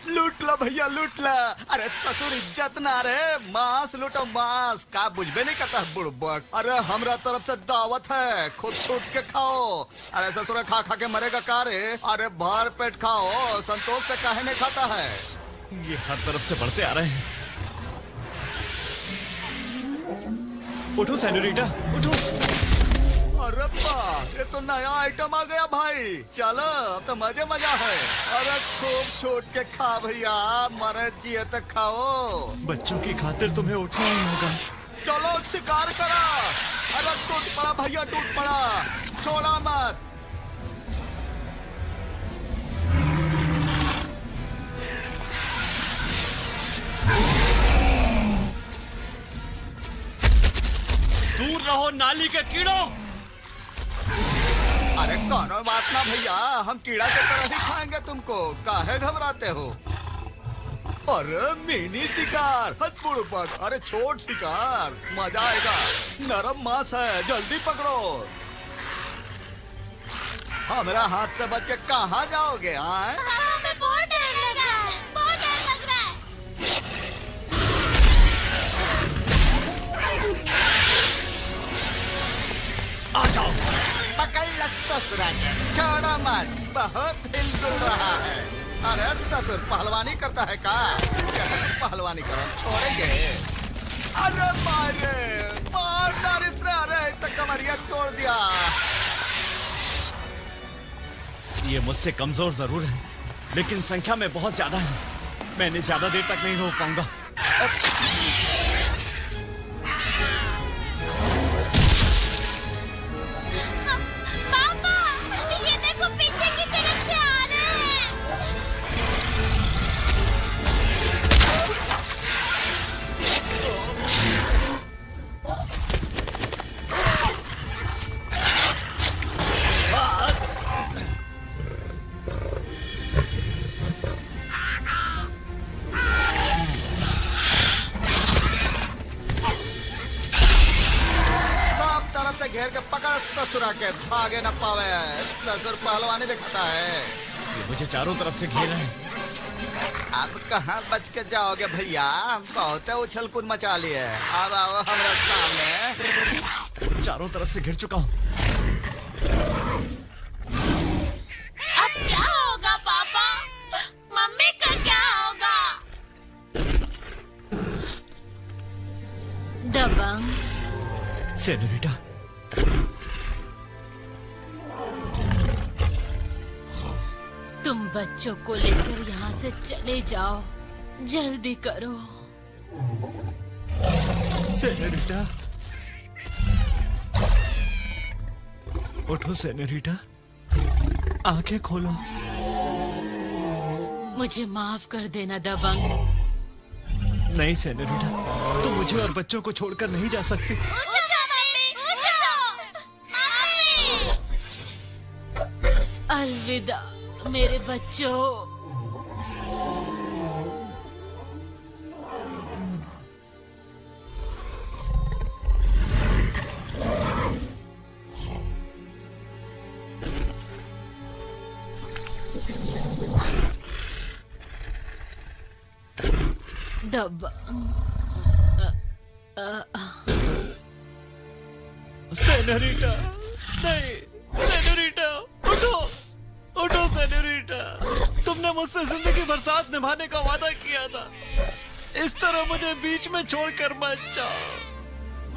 लूट ला भैया, लूट ला। अरे ससुर इज्जत ना रे, मांस लूटो मांस। का बुझबे नहीं करता बुड़बक। अरे हमरा तरफ से दावत है, खुद छूट के खाओ। अरे ससुर खा खा के मरेगा का रे? अरे भर पेट खाओ, संतोष से काहे नहीं खाता है? ये हर तरफ से बढ़ते आ रहे हैं। उठो सेनोरिटा, उठो। अरे वाह, ये तो नया आइटम आ गया भाई। चलो अब तो मजे मजा है। अरे खूब छूट के खा भैया, मरे जिए तक खाओ। बच्चों की खातिर तुम्हें उठना ही होगा। चलो शिकार करा। अरे टूट पड़ा भैया, टूट पड़ा, छोड़ा मत। दूर रहो नाली के कीड़ों। अरे कौनो बात ना भैया, हम कीड़ा की तरह ही खाएंगे तुमको। काहे घबराते हो? अरे मिनी शिकार, हथपुड़पक। अरे छोट शिकार, मजा आएगा। नरम मांस है, जल्दी पकड़ो। हमारा हाथ से बच के कहाँ जाओगे? आए हमें बहुत डर लग रहा है, बहुत डर लग रहा है। आ जाओ, पकड़ लो ससुरा के, छोड़ो मत। बहुत हिलडुल रहा है। अरे ससुर पहलवानी करता है का? पहलवानी करो, छोड़ेंगे। अरे मारे, मार डार इसने। अरे तक कमरिया तोड़ दिया। ये मुझसे कमजोर जरूर है, लेकिन संख्या में बहुत ज्यादा है। मैं इन्हें ज्यादा देर तक नहीं रोक पाऊंगा। घेर के पकड़ ससुरा के, भागे न पावे। ससुर पहलवानी दिखाता है। ये मुझे चारों तरफ से घेर रहे हैं। अब कहाँ बच के जाओगे भैया? बहुत उछल कूद मचा लिए। अब आओ हमारे सामने। चारों तरफ से घिर चुका हूँ। अब क्या होगा पापा? मम्मी का क्या होगा? दबंग सेनोरिटा, तुम बच्चों को लेकर यहाँ से चले जाओ, जल्दी करो। सेनोरिटा, उठो सेनोरिटा, आंखें खोलो। मुझे माफ कर देना दबंग। नहीं सेनोरिटा, तुम मुझे और बच्चों को छोड़कर नहीं जा सकती। उठो मम्मी, उठो। मम्मी। अलविदा मेरे बच्चों। सेनोरिटा, नहीं सेनोरिटा, उठो, उठो सेनोरिटा। तुमने मुझसे जिंदगी भर साथ निभाने का वादा किया था। इस तरह मुझे बीच में छोड़कर मत जाओ,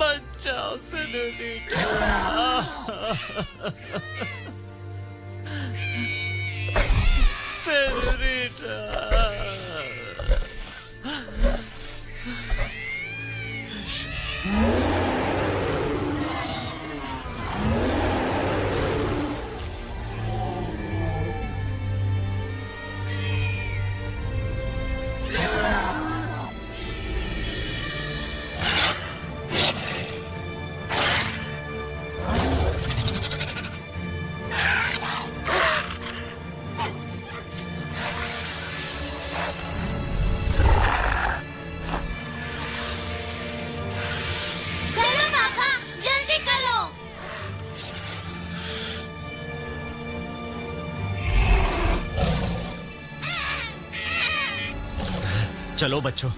मत जाओ सेनोरिटा। सेनोरिटा। चलो बच्चों।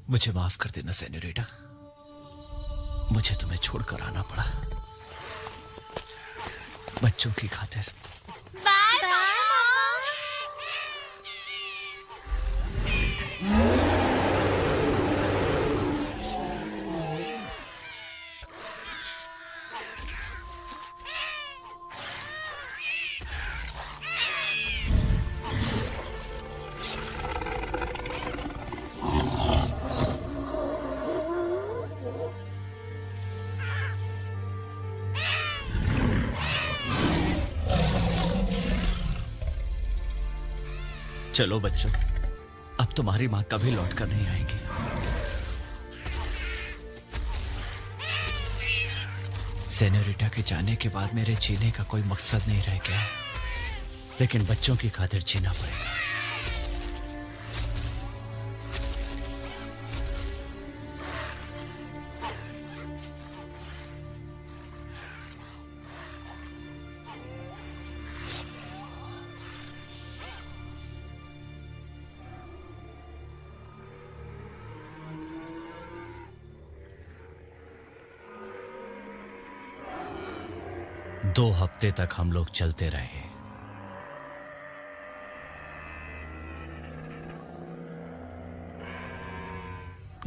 मुझे माफ कर देना सेनोरिटा, मुझे तुम्हें छोड़कर आना पड़ा बच्चों की खातिर। Bye bye. चलो बच्चों, अब तुम्हारी मां कभी लौट कर नहीं आएगी। सेनोरिटा के जाने के बाद मेरे जीने का कोई मकसद नहीं रह गया, लेकिन बच्चों की खातिर जीना पड़ेगा। दो हफ्ते तक हम लोग चलते रहे।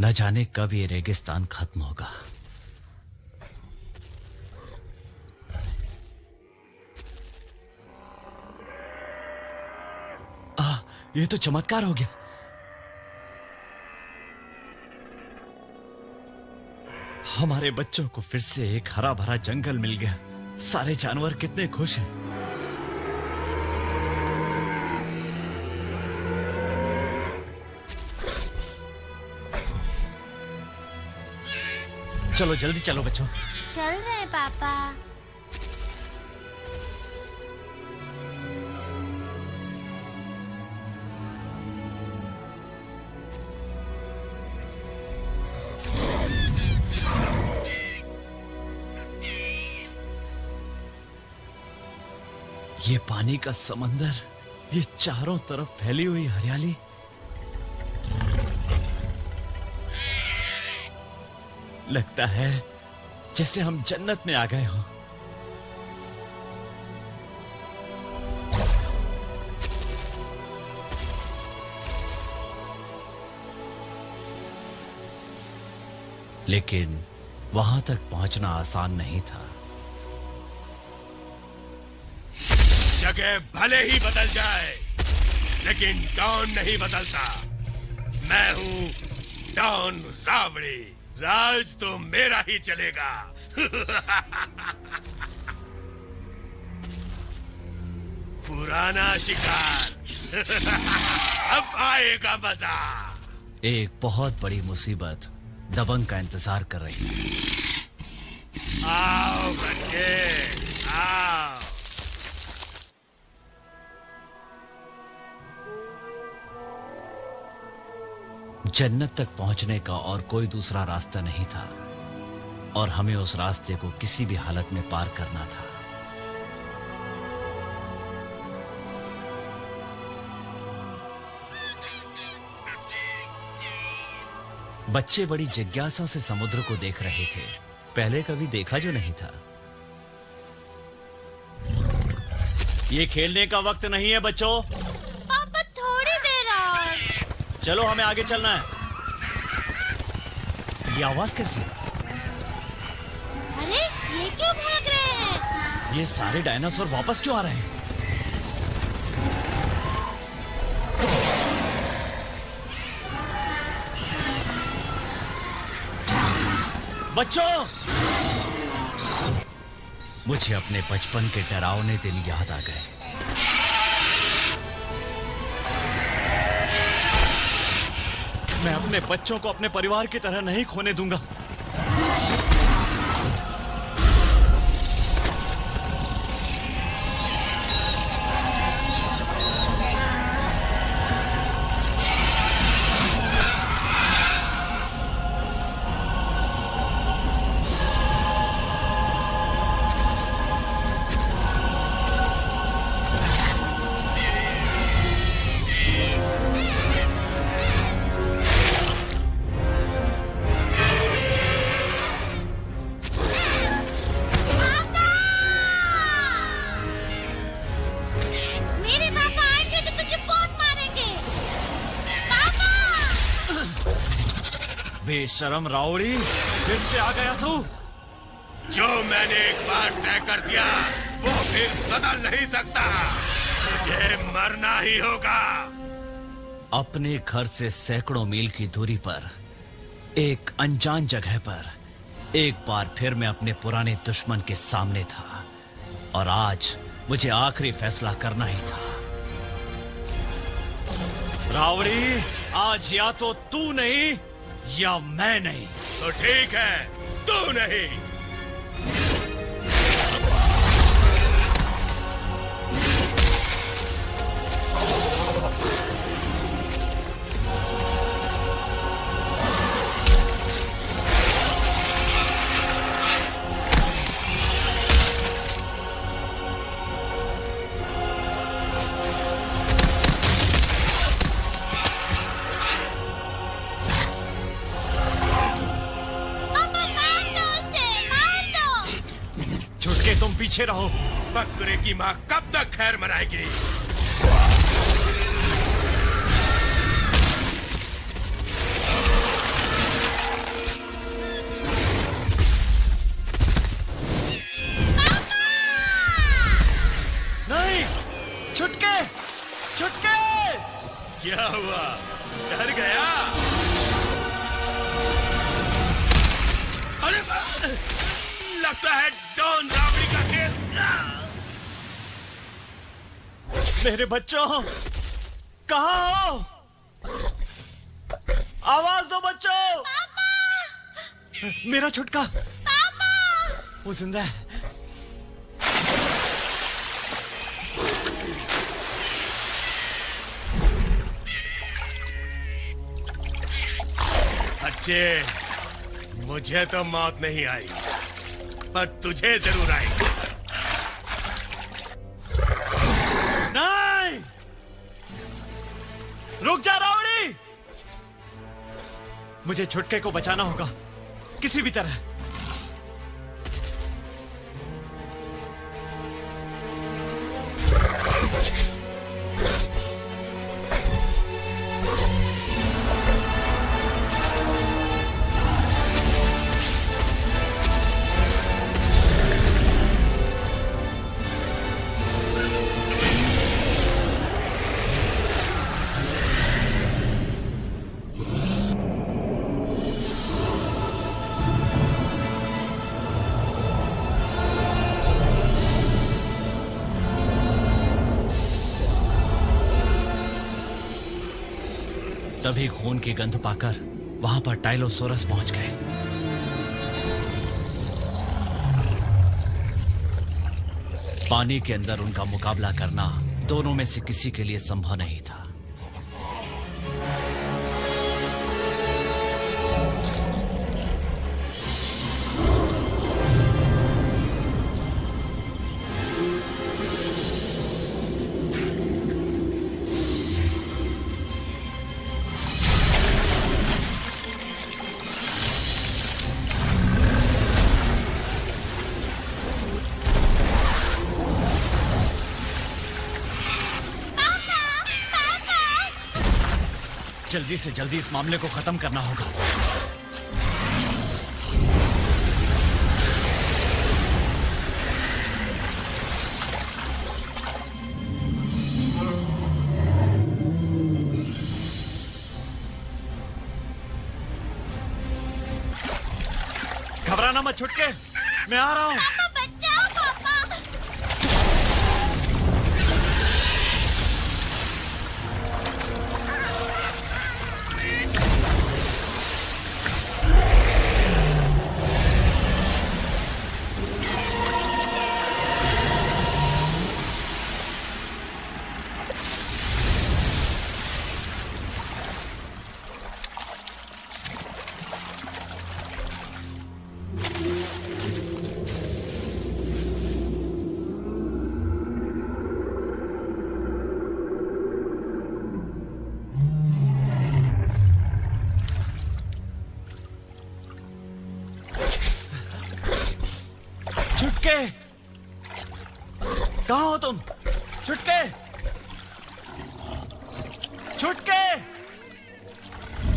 न जाने कब ये रेगिस्तान खत्म होगा। ये तो चमत्कार हो गया। हमारे बच्चों को फिर से एक हरा भरा जंगल मिल गया। सारे जानवर कितने खुश हैं। चलो जल्दी चलो बच्चों। चल रहे हैं पापा। ये पानी का समंदर, ये चारों तरफ फैली हुई हरियाली, लगता है जैसे हम जन्नत में आ गए हों। लेकिन वहां तक पहुंचना आसान नहीं था। जगह भले ही बदल जाए, लेकिन डॉन नहीं बदलता। मैं हूं डॉन रावड़ी। राज तो मेरा ही चलेगा। पुराना शिकार। अब आएगा मजा। एक बहुत बड़ी मुसीबत दबंग का इंतजार कर रही थी। आओ बच्चे, आओ। जन्नत तक पहुंचने का और कोई दूसरा रास्ता नहीं था, और हमें उस रास्ते को किसी भी हालत में पार करना था। बच्चे बड़ी जिज्ञासा से समुद्र को देख रहे थे। पहले कभी देखा जो नहीं था। ये खेलने का वक्त नहीं है बच्चों। पापा थोड़ी देर और। चलो हमें आगे चलना है। ये आवाज कैसी? अरे ये क्यों भाग रहे हैं? ये सारे डायनासोर वापस क्यों आ रहे हैं? बच्चों, मुझे अपने बचपन के डरावने दिन याद आ गए। मैं अपने बच्चों को अपने परिवार की तरह नहीं खोने दूंगा। बेशरम राउडी, फिर से आ गया तू। जो मैंने एक बार तय कर दिया वो फिर बदल नहीं सकता। मुझे मरना ही होगा। अपने घर से सैकड़ों मील की दूरी पर एक अनजान जगह पर एक बार फिर मैं अपने पुराने दुश्मन के सामने था और आज मुझे आखिरी फैसला करना ही था। रावड़ी, आज या तो तू नहीं या मैं नहीं। तो ठीक है, तू नहीं। तुम पीछे रहो। बकरे की माँ कब तक खैर मनाएगी? नहीं, छुटके, छुटके। क्या हुआ, डर गया? अरे लगता है डॉन रावड़ी का खेल। मेरे बच्चों, कहाँ हो? आवाज दो बच्चों। पापा! मेरा छुटका। पापा! वो जिंदा है। अच्छे, मुझे तो मौत नहीं आई, पर तुझे जरूर आएगी। नहीं! रुक जा रावड़ी! मुझे छुटके को बचाना होगा, किसी भी तरह। तभी खून की गंध पाकर वहां पर टाइलोसोरस पहुंच गए। पानी के अंदर उनका मुकाबला करना दोनों में से किसी के लिए संभव नहीं था। जल्दी से जल्दी इस मामले को खत्म करना होगा। घबराना मत छुटके, मैं आ रहा हूँ। पापा बचाओ पापा। छुटके, कहाँ हो तुम? छुटके, छुटके,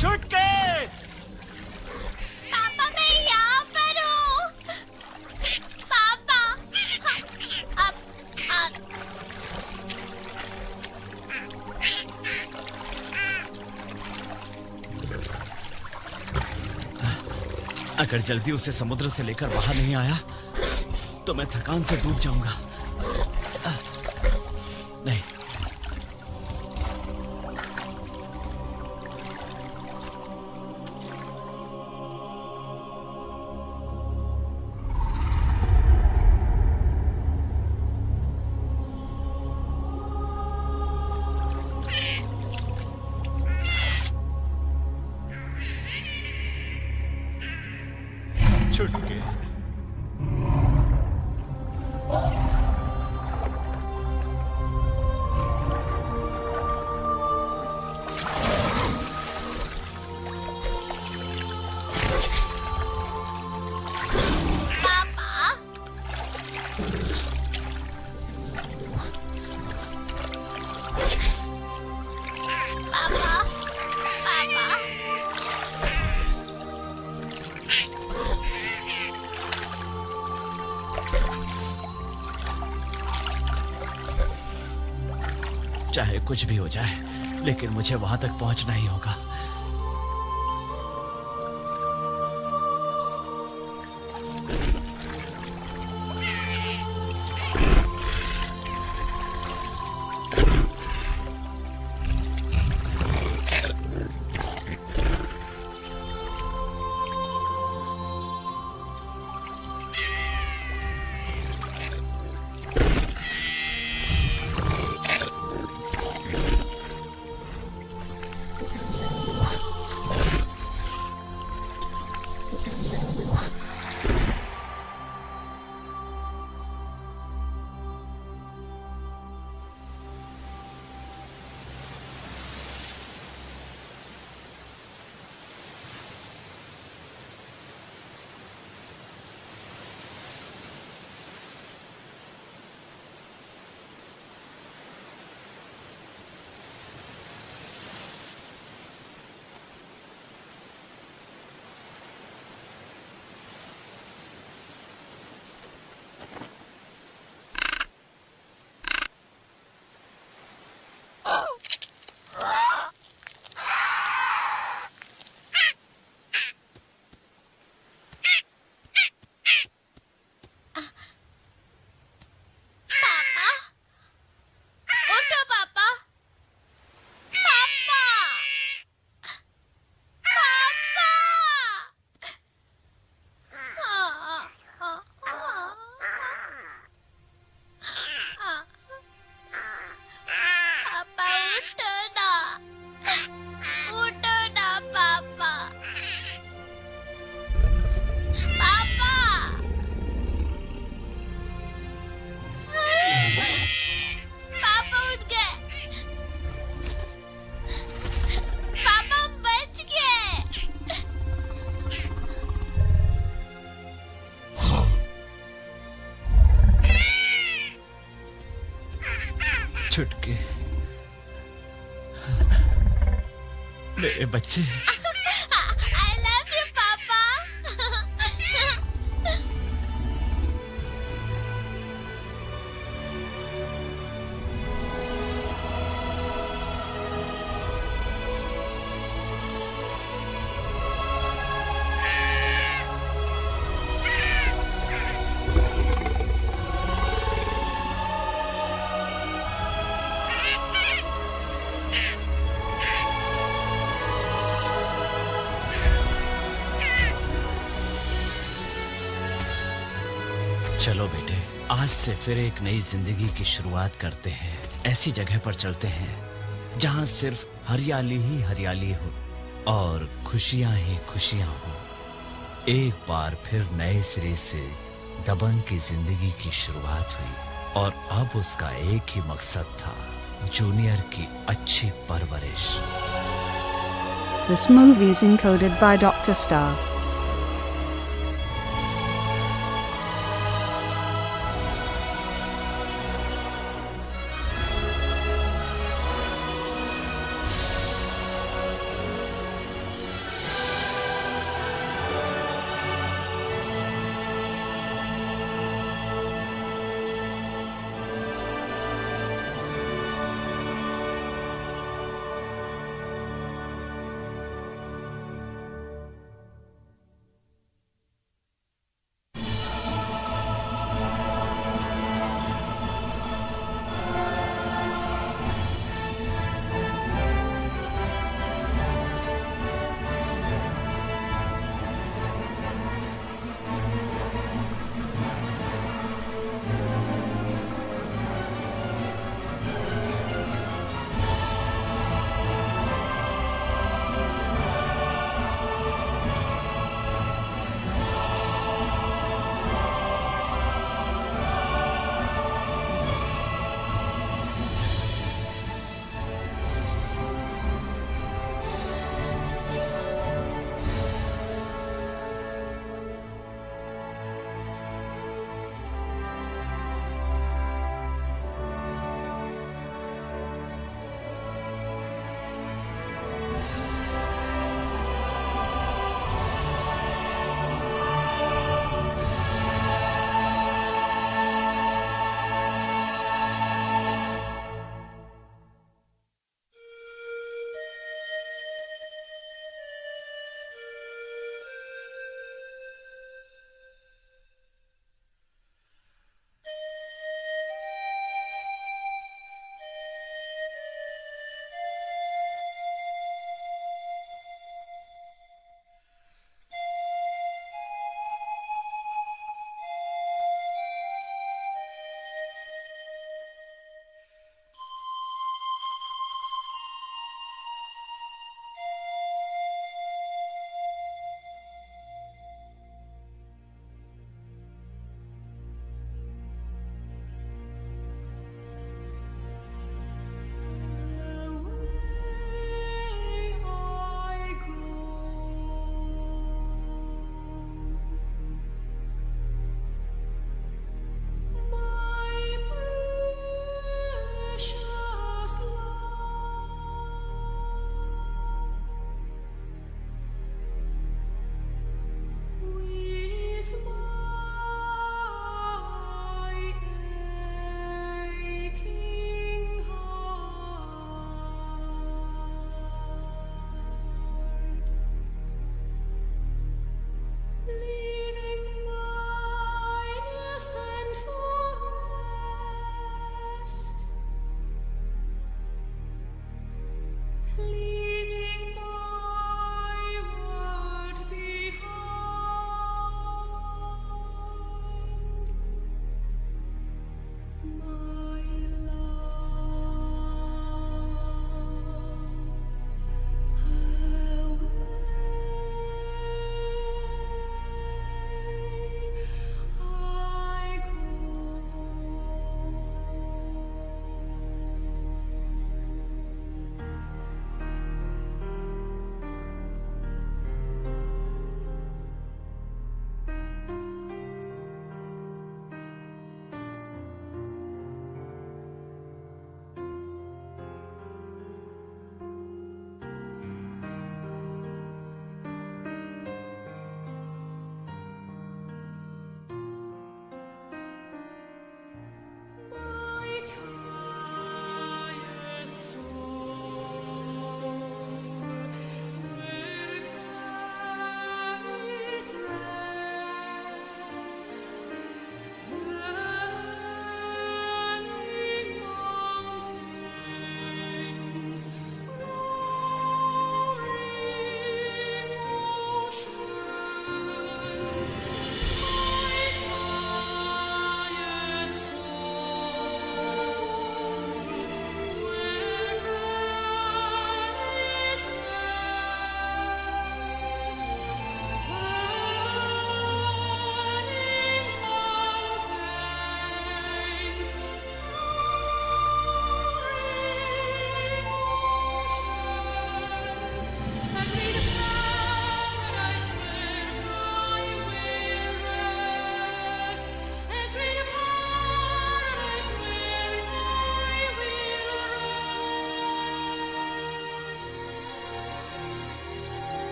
छुटके। पापा मैं यहाँ पर हूँ। पापा अगर जल्दी उसे समुद्र से लेकर बाहर नहीं आया तो मैं थकान से डूब जाऊंगा। नहीं, छुटके। चाहे कुछ भी हो जाए, लेकिन मुझे वहां तक पहुंचना ही होगा। छुटके, मेरे बच्चे। I love you, पापा। चलो बेटे, आज से फिर एक नई जिंदगी की शुरुआत करते हैं। ऐसी जगह पर चलते हैं जहां सिर्फ हरियाली ही हरियाली हो और खुशियां ही खुशियां हो। एक बार फिर नए सिरे से दबंग की जिंदगी की शुरुआत हुई और अब उसका एक ही मकसद था, जूनियर की अच्छी परवरिश। This movie is encoded by Dr. Star.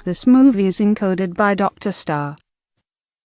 This movie is encoded by Dr. Star.